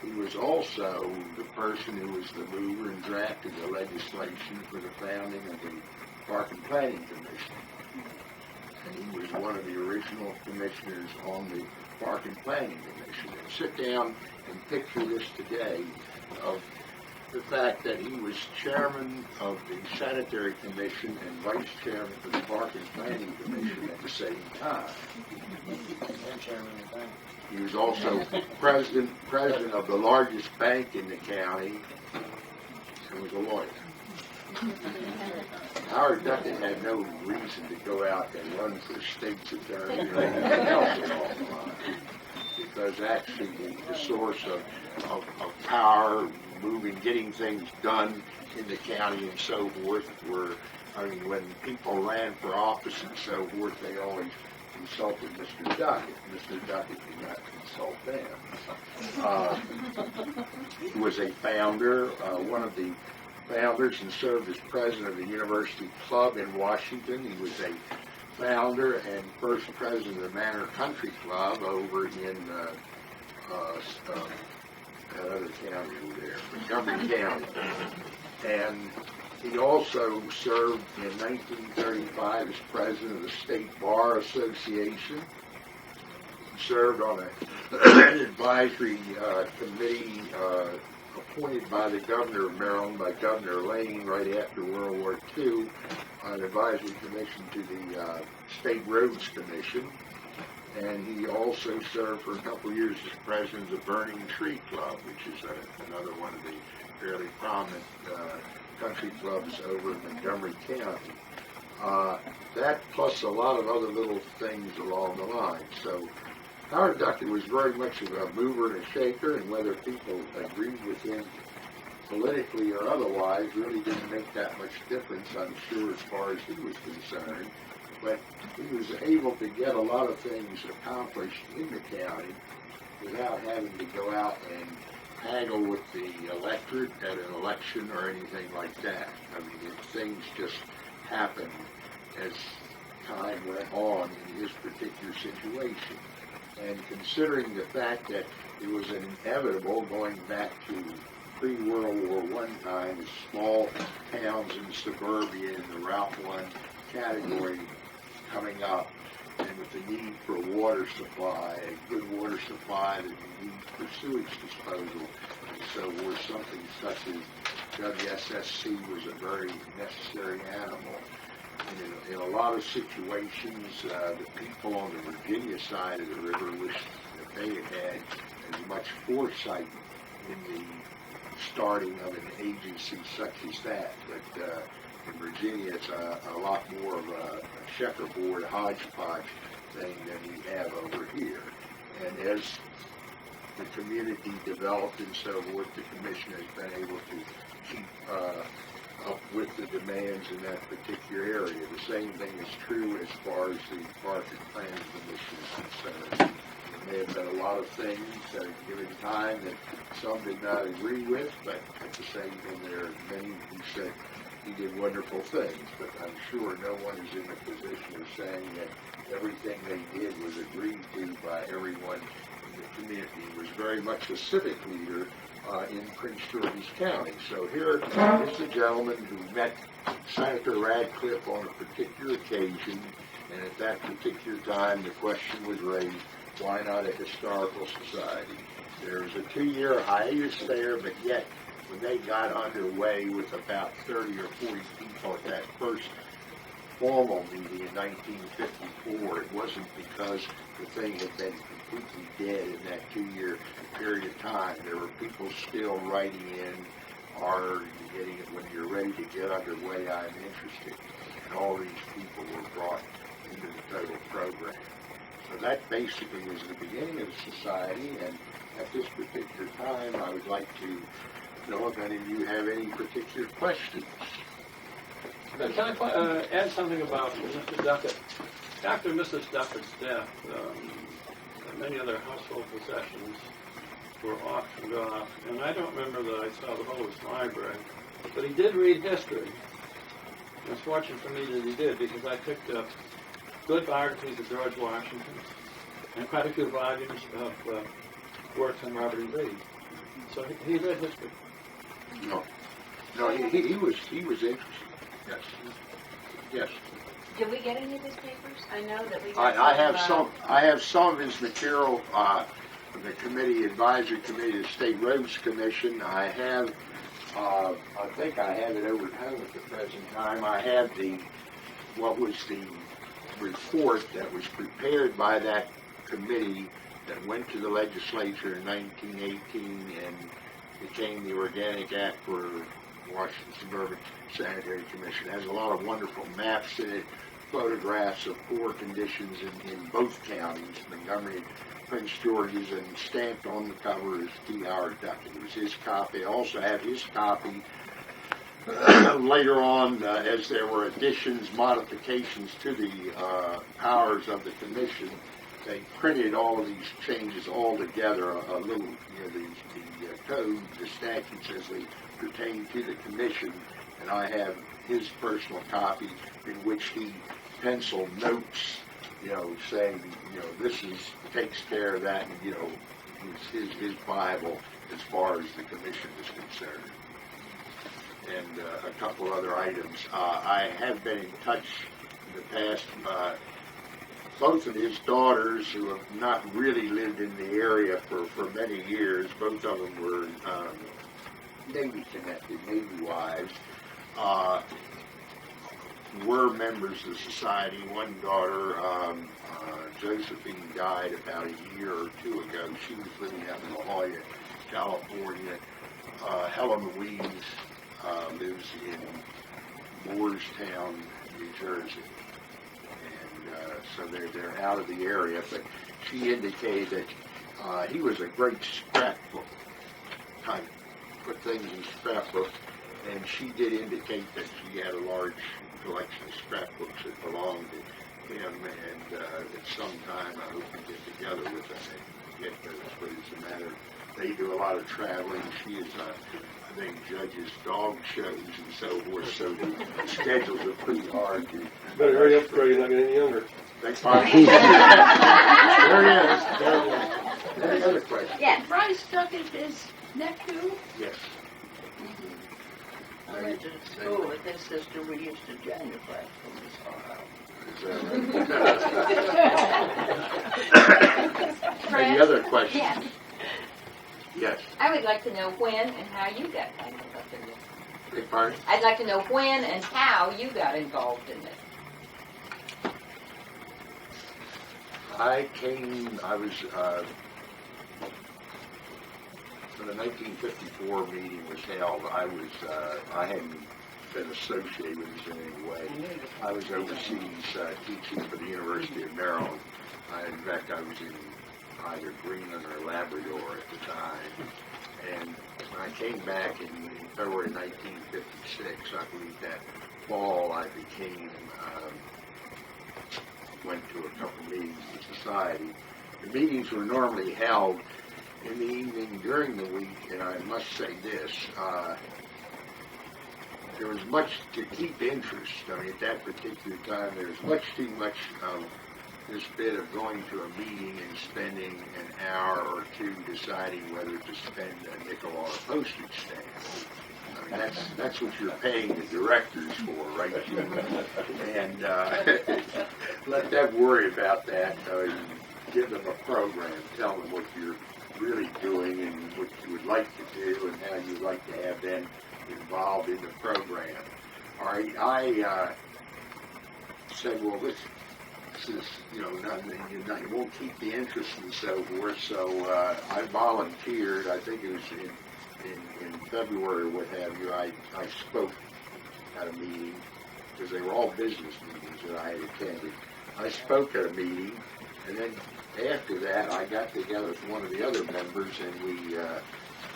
He was also the person who was the mover and drafted the legislation for the founding of the Park and Planning Commission. And he was one of the original commissioners on the Park and Planning Commission. And sit down and picture this today of the fact that he was chairman of the Sanitary Commission and vice chairman of the Park and Planning Commission at the same time. And chairman of the bank. He was also president of the largest bank in the county and was a lawyer. Howard Duckett had no reason to go out and run for state's attorney or anything else along the line, because actually the source of power, moving, getting things done in the county and so forth were, when people ran for office and so forth, they always consulted Mr. Duckett. Mr. Duckett did not consult them. He was a founder, one of the founders, and served as president of the University Club in Washington. He was a founder and first president of the Manor Country Club over in that other county over there, Montgomery County. And he also served in 1935 as president of the State Bar Association. He served on an advisory committee appointed by the governor of Maryland, by Governor Lane, right after World War II, an advisory commission to the State Roads Commission. And he also served for a couple of years as president of the Burning Tree Club, which is another one of the fairly prominent country clubs over in Montgomery County. That plus a lot of other little things along the line. So Howard Duckett was very much of a mover and a shaker, and whether people agreed with him politically or otherwise really didn't make that much difference, I'm sure, as far as he was concerned. But he was able to get a lot of things accomplished in the county without having to go out and haggle with the electorate at an election or anything like that. Things just happened as time went on in his particular situation. And considering the fact that it was inevitable going back to pre-World War I times, small towns in suburbia in the Route 1 category coming up, and with the need for water supply, a good water supply, that you need for sewage disposal, and so forth, something such as WSSC was a very necessary animal. And in a lot of situations, the people on the Virginia side of the river wished that they had had as much foresight in the starting of an agency such as that. But In Virginia, it's a lot more of a checkerboard hodgepodge thing than we have over here. And as the community developed and so forth, the commission has been able to keep up with the demands in that particular area. The same thing is true as far as the Park and Planning Commission is concerned. There may have been a lot of things at a given time that some did not agree with, but at the same time there are many who said he did wonderful things. But I'm sure no one is in a position of saying that everything they did was agreed to by everyone in the community. He was very much a civic leader in Prince George's County. So here is the gentleman who met Senator Radcliffe on a particular occasion, and at that particular time the question was raised, why not a historical society? There was a 2-year hiatus there, but yet when they got underway with about 30 or 40 people at that first formal meeting in 1954, it wasn't because the thing had been completely dead in that 2-year period of time. There were people still writing in, are you getting it when you're ready to get underway, I'm interested. And all these people were brought into the total program. So that basically was the beginning of the society, and at this particular time I would like to know if any of you have any particular questions. Can I add something about Mr. Duckett? After Mrs. Duckett's death, many other household possessions were auctioned off, and I don't remember that I saw the whole of his library, but he did read history. And it's fortunate for me that he did, because I picked up good biographies of George Washington and quite a few volumes of works on Robert E. Lee. So he read history. No, he was interested. Yes. Yes. Did we get any of his papers? I know that we got I have some of his material. The committee, advisory committee, the State Roads Commission. I have. I think I have it over at home at the present time. I have what was the report that was prepared by that committee that went to the legislature in 1918 and became the Organic Act for Washington Suburban Sanitary Commission. It has a lot of wonderful maps in it, photographs of poor conditions in both counties, Montgomery and Prince George's, and stamped on the cover is T. Howard Duckett. It was his copy. I also have his copy later on, as there were additions, modifications to the powers of the commission. They printed all of these changes all together, a little, the code, the statutes as they pertain to the commission, and I have his personal copy in which he penciled notes, saying, this takes care of that, and, his Bible as far as the commission is concerned. And a couple other items. I have been in touch in the past. Both of his daughters, who have not really lived in the area for many years, both of them were Navy-connected, Navy wives, were members of the society. One daughter, Josephine, died about a year or two ago. She was living out in La Jolla, California. Helen Louise lives in Moorestown, New Jersey. So they're out of the area, but she indicated that he was a great scrapbook type, put things in scrapbook, and she did indicate that she had a large collection of scrapbooks that belonged to him, and at some time I hope we get together with them and get those, but it's a matter, they do a lot of traveling. She is, I think, judges dog shows and so forth, so the schedules are pretty hard to... Better hurry up, Craig, you're not getting any younger. Thanks, Mike. There it is. There it is. Any other questions? Yes. Bryce Duckett, his nephew. Yes. I went to school with his sister. We used to genuflect from his Is that right? Any other questions? Yes. Yes. I would like to know when and how you got tangled up in this. Big pardon? I'd like to know when and how you got involved in this. I was, when the 1954 meeting was held, I had been associated with us in any way. I was overseas teaching for the University of Maryland. In fact, I was in either Greenland or Labrador at the time. And when I came back in February 1956, I believe that fall, I went to a couple meetings of the society. The meetings were normally held in the evening during the week, and I must say this, there was much to keep interest. I mean, at that particular time, there was much too much of this bit of going to a meeting and spending an hour or two deciding whether to spend a nickel on a postage stamp. I mean, that's what you're paying the directors for, right, Jim? And let them worry about that. Give them a program, tell them what you're really doing and what you would like to do and how you'd like to have them involved in the program. All right, I said, well, this is, you won't keep the interest and so forth, so I volunteered. I think it was in February or what have you. I spoke at a meeting, because they were all business meetings that I had attended. I spoke at a meeting, and then after that, I got together with one of the other members, and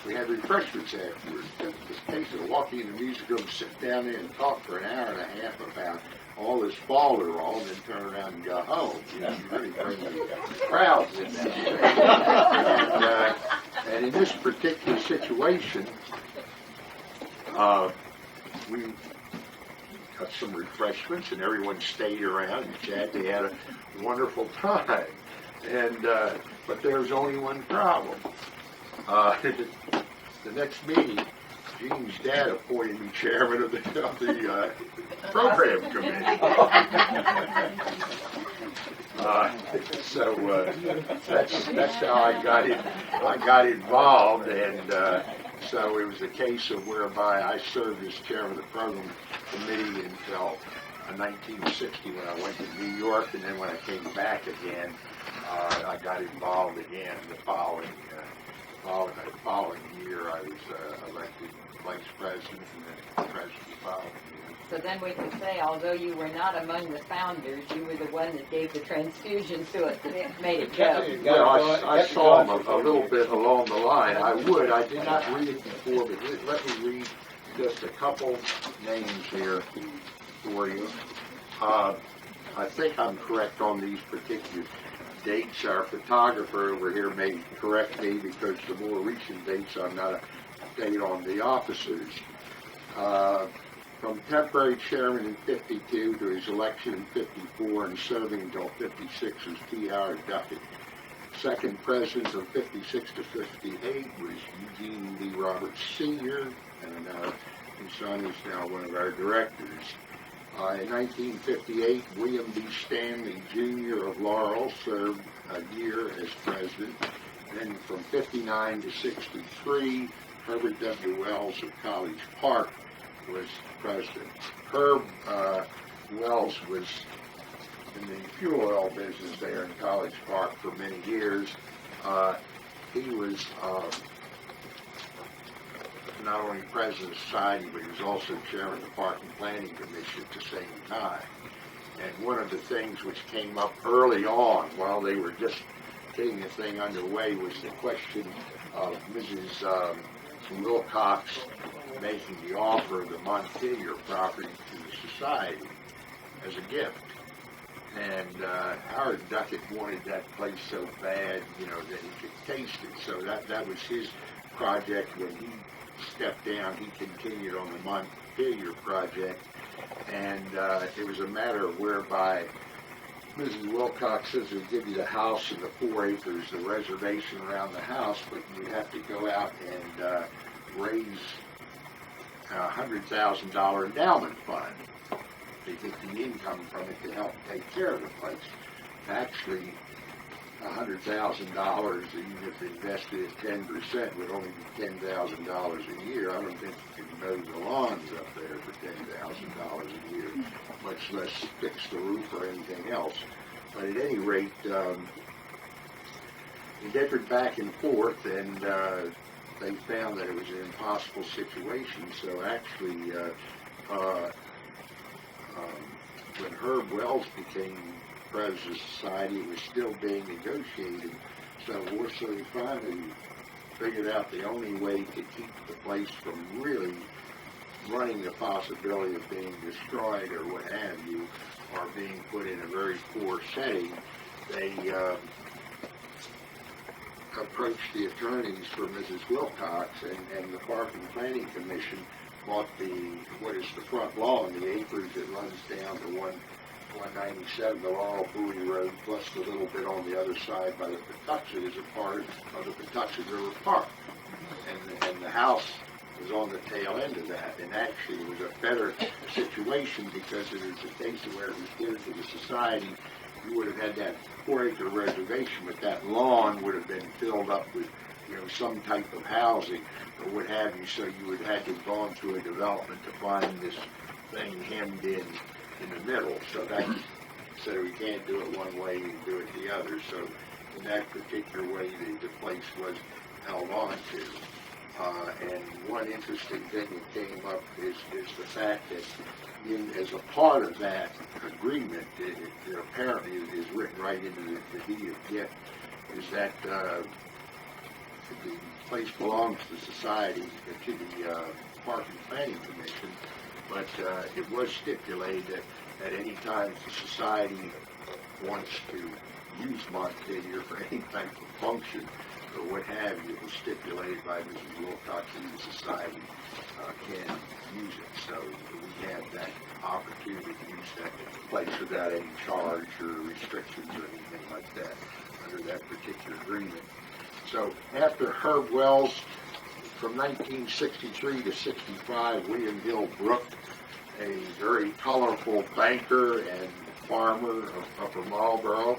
we had refreshments afterwards. Just basically walking in the music room, sit down there and talk for an hour and a half about all this folderol, and then turn around and go home. You really bring the crowds in that. And in this particular situation, we got some refreshments, and everyone stayed around and chatted. They had a wonderful time. And but there was only one problem. The next meeting, Gene's dad appointed me chairman of the program committee. So that's how I got involved, and so it was a case of whereby I served as chairman of the program committee until 1960 when I went to New York, and then when I came back again, I got involved again the following year. I was elected vice president and then president the following year. So then we can say, although you were not among the founders, you were the one that gave the transfusions to it that made it go. Well, I saw them a little bit along the line. I did not read it before, but let me read just a couple names here for you. I think I'm correct on these particular dates. Our photographer over here may correct me because the more recent dates I'm not up to date on the officers. From temporary chairman in 52 to his election in 54 and serving until 56 was T. Howard Duckett. Second president from 56 to 58 was Eugene D. Roberts Sr., and his son is now one of our directors. In 1958, William D. Stanley, Jr. of Laurel served a year as president. Then from 59 to 63, Herbert W. Wells of College Park was president. Herb Wells was in the fuel oil business there in College Park for many years. He was not only president of the society, but he was also chairman of the Park and Planning Commission at the same time. And one of the things which came up early on, while they were just getting the thing underway, was the question of Mrs. Wilcox making the offer of the Montpelier property to the society as a gift. And Howard Duckett wanted that place so bad, that he could taste it. So that was his project. When he stepped down, he continued on the Montpelier project. And it was a matter of whereby Mrs. Wilcox says we'll give you the house and the 4 acres, the reservation around the house, but you have to go out and raise a $100,000 endowment fund to get the income from it to help take care of the place. Actually, $100,000, even if invested at 10%, would only be $10,000 a year. I don't think you can mow the lawns up there for $10,000 a year, much less fix the roof or anything else. But at any rate, they differed back and forth, and they found that it was an impossible situation. So actually, when Herb Wells became president of the society, it was still being negotiated. So they finally figured out the only way to keep the place from really running the possibility of being destroyed or what have you, or being put in a very poor setting. They approached the attorneys for Mrs. Wilcox, and the Park and Planning Commission bought what is the front lawn, the acreage that runs down to 197, the Laurel Bowie Road, plus the little bit on the other side by the Patuxent is a part of the Patuxent River Park. And the house was on the tail end of that, and actually it was a better situation because it was a case of where it was given to the society. You would have had that 4-acre reservation, but that lawn would have been filled up with, some type of housing or what have you, so you would have had to have gone through a development to find this thing hemmed in the middle. So we can't do it one way and do it the other. So in that particular way, the place was held on to. And one interesting thing that came up is the fact that as a part of that agreement, it apparently is written right into the deed of gift, is that the place belongs to the society, to the Park and Planning Commission, but it was stipulated that at any time the society wants to use Montpelier for any type of function or what have you, it was stipulated by Mrs. Wilcox that the society can use it. So we have that opportunity to use that place without any charge or restrictions or anything like that under that particular agreement. So after Herb Wells, from 1963 to 65, William Hill Brooke, a very colorful banker and farmer of Upper Marlboro,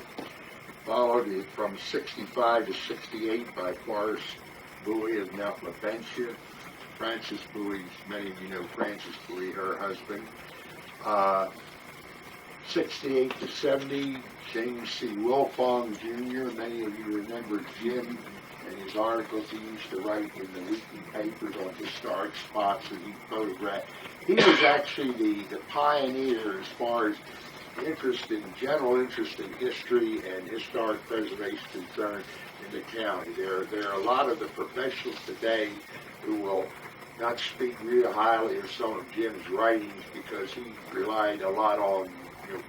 followed it from 65 to 68 by Forrest Bowie of Mount Labentia, Frances Bowie, many of you know Frances Bowie, her husband. 68 to 70, James C. Wilfong Jr., many of you remember Jim and his articles he used to write in the weekly papers on historic spots that he photographed. He was actually the pioneer as far as general interest in history and historic preservation concerned in the county. There are a lot of the professionals today who will not speak real highly of some of Jim's writings because he relied a lot on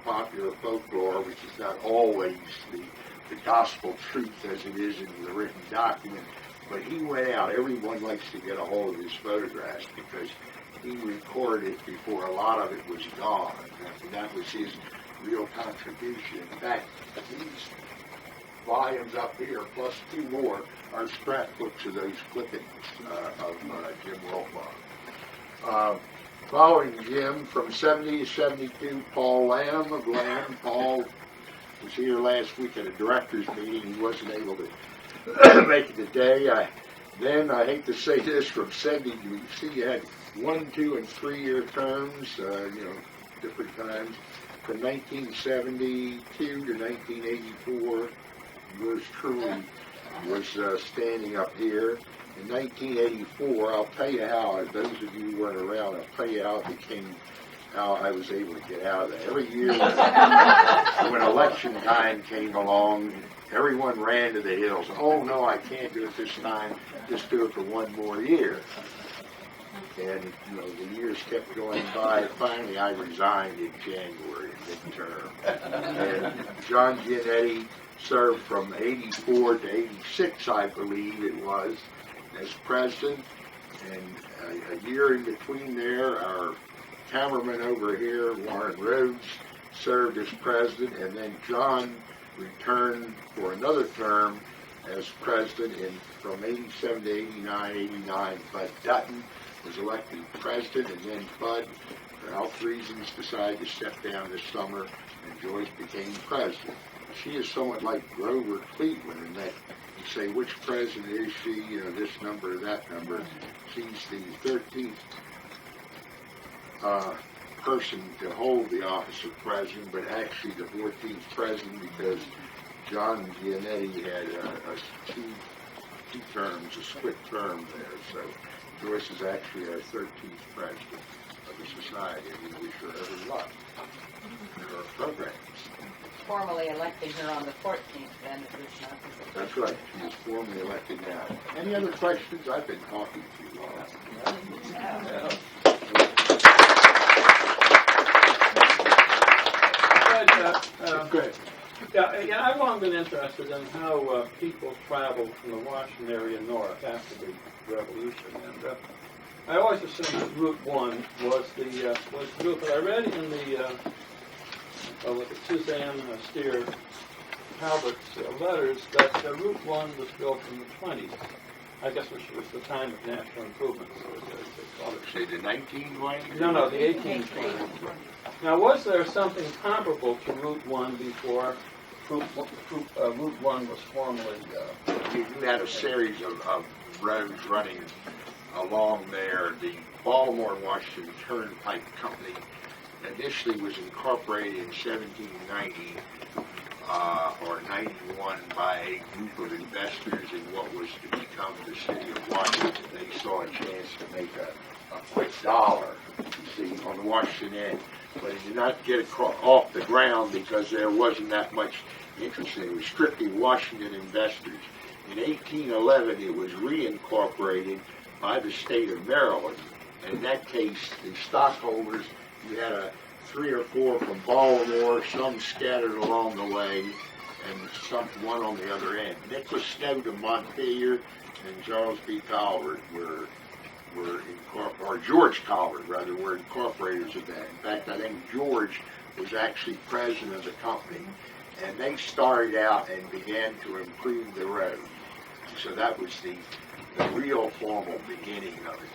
popular folklore, which is not always the gospel truth as it is in the written document. But he went out. Everyone likes to get a hold of his photographs because he recorded it before a lot of it was gone. And that was his real contribution. In fact, these volumes up here, plus 2 more, are scrapbooks of those clippings of Jim Wilfong. Following Jim, from 70 to 72, Paul Lamb of Lamb. Paul was here last week at a director's meeting. He wasn't able to make it today. Then, I hate to say this, from 70, you see you had 1, 2, and 3-year terms, different times. From 1972 to 1984, yours truly was standing up here. In 1984, I'll tell you how, those of you who weren't around, I'll tell you how I was able to get out of that. Every year when election time came along, everyone ran to the hills. Oh, no, I can't do it this time. Just do it for 1 more year. And, the years kept going by. Finally, I resigned in January, midterm. And John Giannetti served from 84 to 86, I believe it was, as president. And a year in between there, our cameraman over here, Warren Rhodes, served as president. And then John returned for another term as president from 87 to 89. Bud Dutton was elected president, and then Bud, for health reasons, decided to step down this summer, and Joyce became president. She is somewhat like Grover Cleveland in that you say, which president is she, this number or that number. She's the 13th person to hold the office of president, but actually the 14th president because John Giannetti had two terms, a split term there. So Joyce is actually our 13th president. of the society, and we wish her every luck in her programs. Formally electing her on the 14th, then it is not. That's right, she is formally elected now. Any other questions? I've been talking too long. Great. Yeah, I've long been interested in how people traveled from the Washington area north after the Revolution, and I always assumed that Route 1 was the route. But I read in the Suzanne Steer Talbot's letters that Route 1 was built in the 20s. I guess which was the time of national improvement. So they called it. Say the 1920s? No, the 1820s. Now, was there something comparable to Route 1 before Route 1 was formally... You had a series of roads running along there. The Baltimore-Washington Turnpike Company initially was incorporated in 1790 or 91 by a group of investors in what was to become the city of Washington. They saw a chance to make a quick dollar, you see, on the Washington end. But it did not get off the ground because there wasn't that much interest in it. It was strictly Washington investors. In 1811, it was reincorporated by the state of Maryland. And in that case, the stockholders, you had 3 or 4 from Baltimore, some scattered along the way, and one on the other end. Nicholas Snowden of Montpelier and Charles B. Colbert were or George Colbert, rather, were incorporators of that. In fact, I think George was actually president of the company, and they started out and began to improve the road. So that was the real formal beginning of it.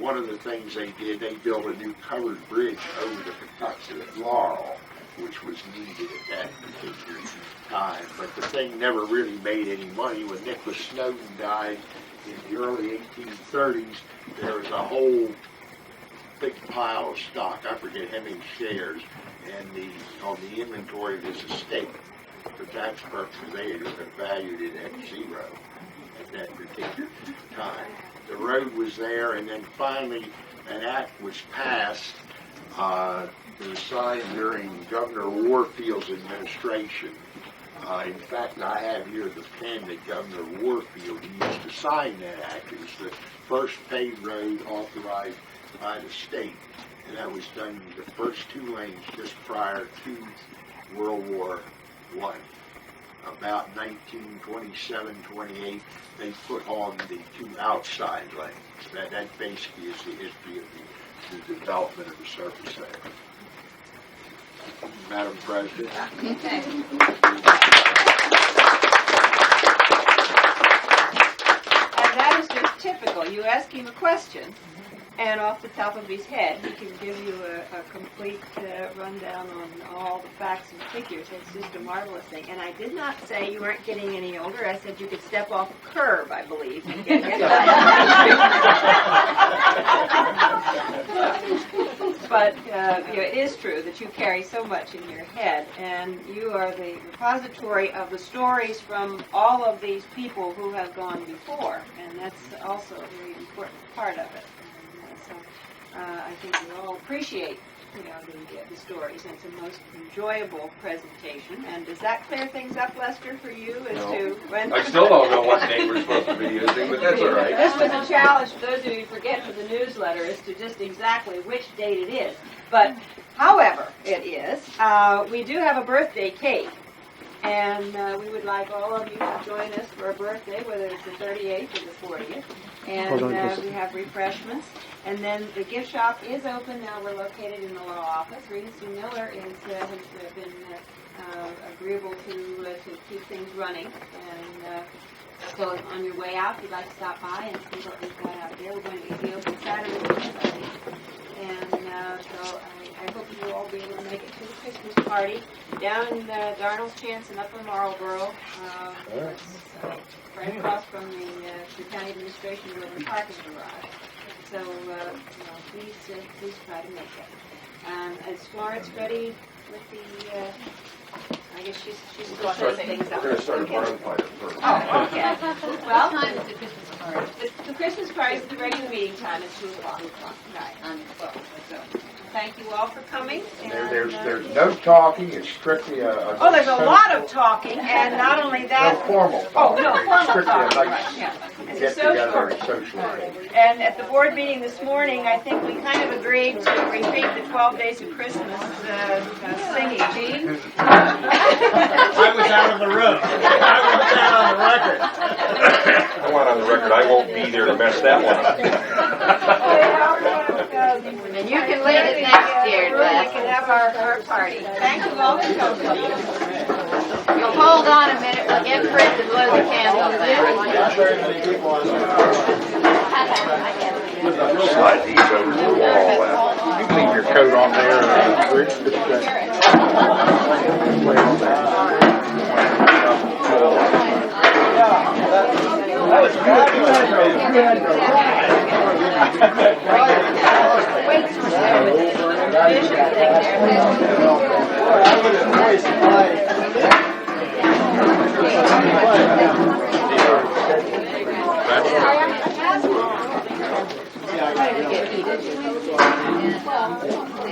One of the things they did, they built a new covered bridge over the Patuxent Laurel, which was needed at that particular time. But the thing never really made any money. When Nicholas Snowden died in the early 1830s, there was a whole big pile of stock, I forget how many shares, and on the inventory of his estate. For tax purposes, they had valued it at 0 at that particular time. The road was there, and then finally an act was passed. It was signed during Governor Warfield's administration. In fact, I have here the pen that Governor Warfield used to sign that act. It was the first paved road authorized by the state, and that was done the first 2 lanes just prior to World War I. About 1927-28, they put on the 2 outside lanes. That basically is the history of the development of the surface area. Madam President. And that is just typical. You ask him a question, and off the top of his head, he can give you a complete rundown on all the facts and figures. It's just a marvelous thing. And I did not say you weren't getting any older. I said you could step off a curb, I believe, and get hit. But it is true that you carry so much in your head, and you are the repository of the stories from all of these people who have gone before, and that's also a very important part of it. I think we all appreciate, the stories. It's a most enjoyable presentation. And does that clear things up, Lester, for you as to when? I still don't know what name we're supposed to be using, but that's all right. This was a challenge for those of you who forget for the newsletter as to just exactly which date it is. But however it is, we do have a birthday cake. And we would like all of you to join us for a birthday, whether it's the 38th or the 40th. And we have refreshments. And then the gift shop is open now. We're located in the law office. Rita C. Miller has been agreeable to keep things running. And so on your way out, if you'd like to stop by and see what we've got out there, we're going to be open Saturday and Sunday. And so I hope you will all be able to make it to the Christmas party down in Darnell's Chance in Upper Marlboro. Right across from the county administration building parking garage. So please try to make it. Is Florence ready with the? I guess she's still setting things up. We're going to start a bonfire first. Oh, okay. Well, What time is the Christmas party? The Christmas party, the regular meeting time is 2 o'clock. Right. Thank you all for coming. There's no talking, it's strictly a. Oh, there's a lot of talking, and not only No that, formal oh, talking. no, formal Strictly a talking, nice right, yeah. It's a get social. together and social. And at the board meeting this morning, I think we kind of agreed to repeat the 12 Days of Christmas singing. Gene? I was out of the room. I want that on the record. I want on the record, I won't be there to mess that one up. And you can lead it next year, We Beth. can have our party. Thank you all for coming. You'll hold on a minute, we'll get Fred to blow the candles out. Slide these over the wall. You can leave your coat on there.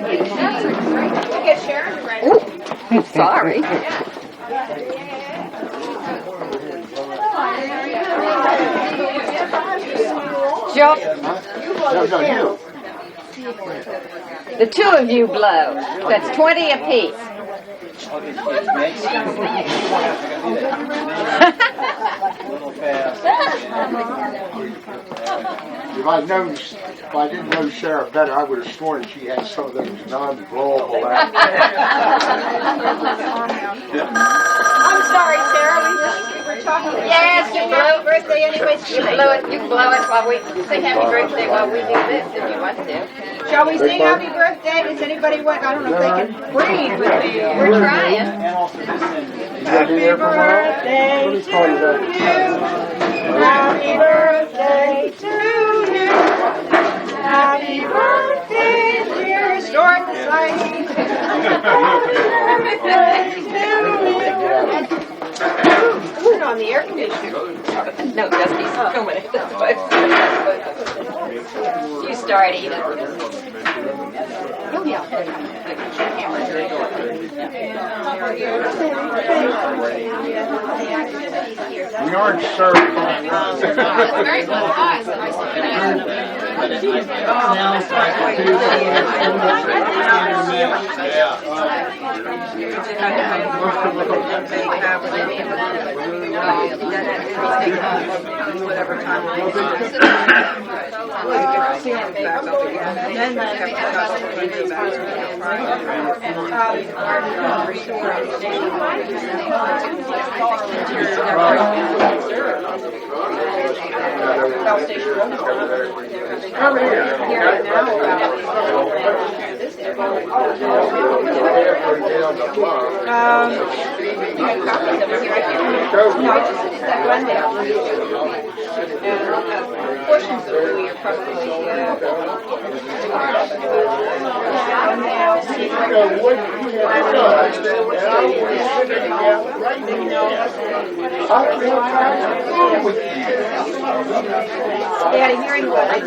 We'll get Sharon ready. Sorry. Joe, No, you. the two of you blow. That's 20 apiece. A little fast. If I didn't know Sarah better, I would have sworn she had some of those non-blowable I'm sorry, Sarah, we were talking. Yes, you Happy blew. birthday anyway. You blow it. You blow it while we sing happy birthday while we do this if you want to. Shall we sing happy birthday? Does anybody want, I don't know if they can breathe with me. We're trying. And also descending. Happy birthday to you. Happy birthday to you. Happy birthday, dear Stork the Sighting. Happy birthday to you. Turn on the air conditioner. No, Dusty's filming it. You start, Edith. Oh, yeah. We aren't serving. Very good eyes. Portions of it we are probably they had a hearing vote. I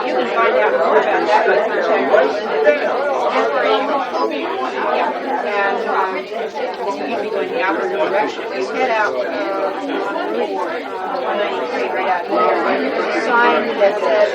You can find out more about that by contacting and you'd be going the opposite direction. Just head out 193 right out there. There's a sign that says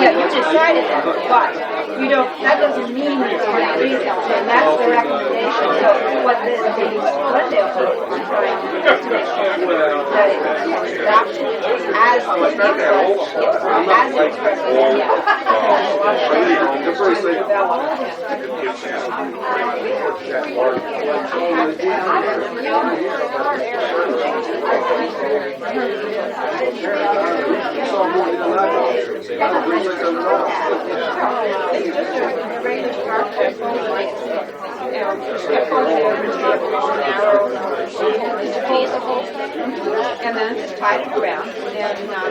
Yeah, you decided that, but you don't, that doesn't mean it's the right reason, and that's the recommendation. So what the split bill, I'm trying to make sure that its adoption is as and then just tied it around and not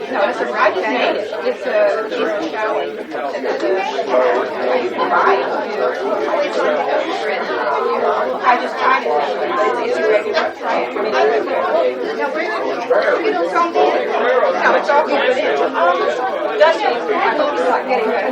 no, it's a right thing. It's a piece of showing. I just tried it. It's a regular try it. No, you don't come in. No, it's all good. Does it? It's not getting better.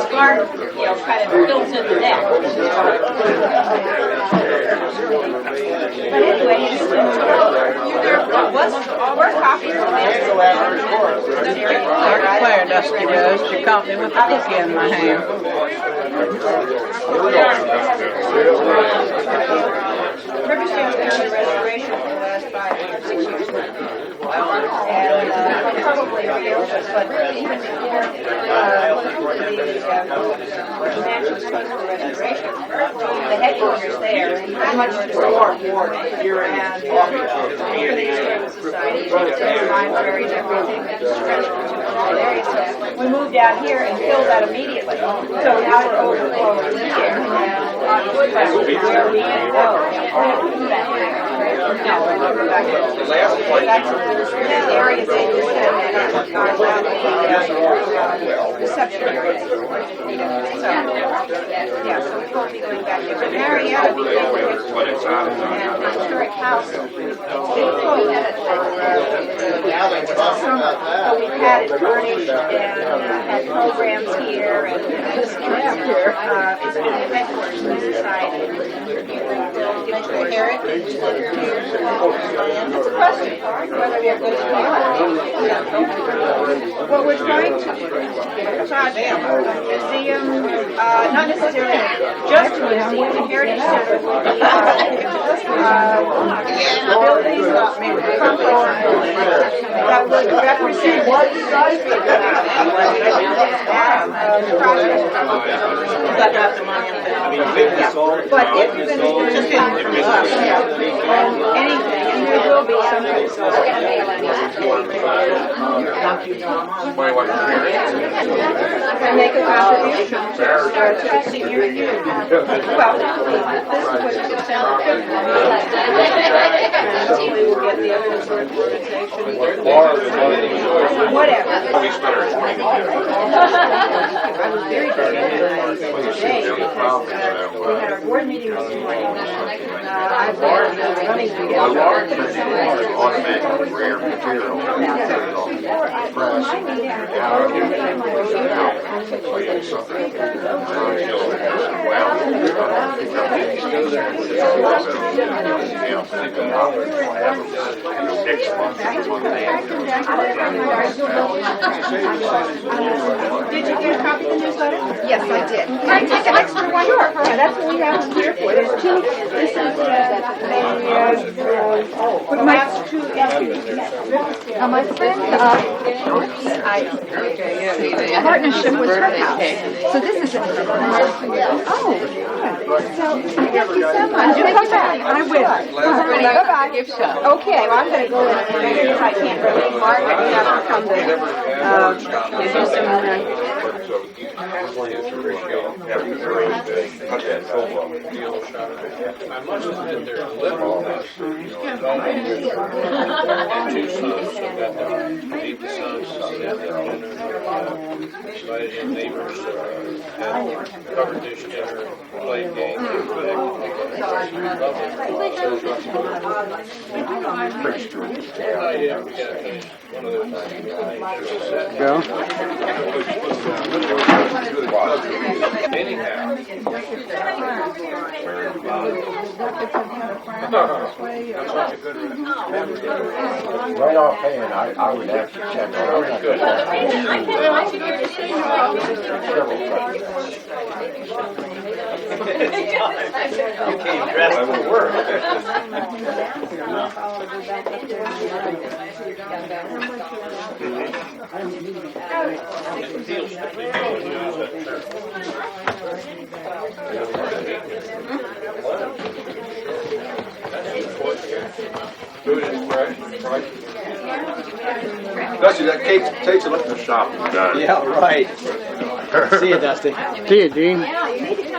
Scar, kind of fills in the neck. But anyway, we're copies of Claire Dusty does. She caught me with a cookie in my hand. Riverstone's been under restoration for the last 5 or 6 years. And probably failed, but even before the mansion was closed for restoration, the headquarters there, how much more and the society, the libraries, everything that's transferred to all areas. We moved out here and filled that immediately. So now we're overflowing here. And where we can go. No, we're going back to the area they used to reception area. So, yeah, so we won't be going back there. But Marietta became the historic house. So we've had it furnished and had programs here and it's been the headquarters of the society. Heritage. It's a question, whether they're good or not. What we're trying to project, museum, not necessarily just a museum, the Heritage Center will be buildings, that would represent what the project. But if you're going to do anything, and there will be something. And make a contribution to senior year. Well, this is what it should sound like. And hopefully we'll get the other organizations. Whatever. I was very good today because we had our board meeting this morning. I've been running through the automatic rare material. Did you get a copy of the newsletter? Yes, I did. Can I take an extra one? Sure. Yeah, that's what we have here for. There's two. This is the last two entries. My friend, partnership with her house. So this is it. Oh, good. So thank you so much. You come back. I will. Bye-bye. Gift shop. Okay, well, I'm going to go in because I can't really. Margaret, you have to come to do some Cut that film off. I must admit, they're liberal. And two sons, so that eight sons, had their dinner, invited in neighbors, had covered dish dinner, played games. Yeah, we got one of those. Anyhow. Right offhand, I would have to check on it. You came dressed for work. Dusty, that cake takes a look in the shop. Yeah, right. See you, Dusty. See you, Dean.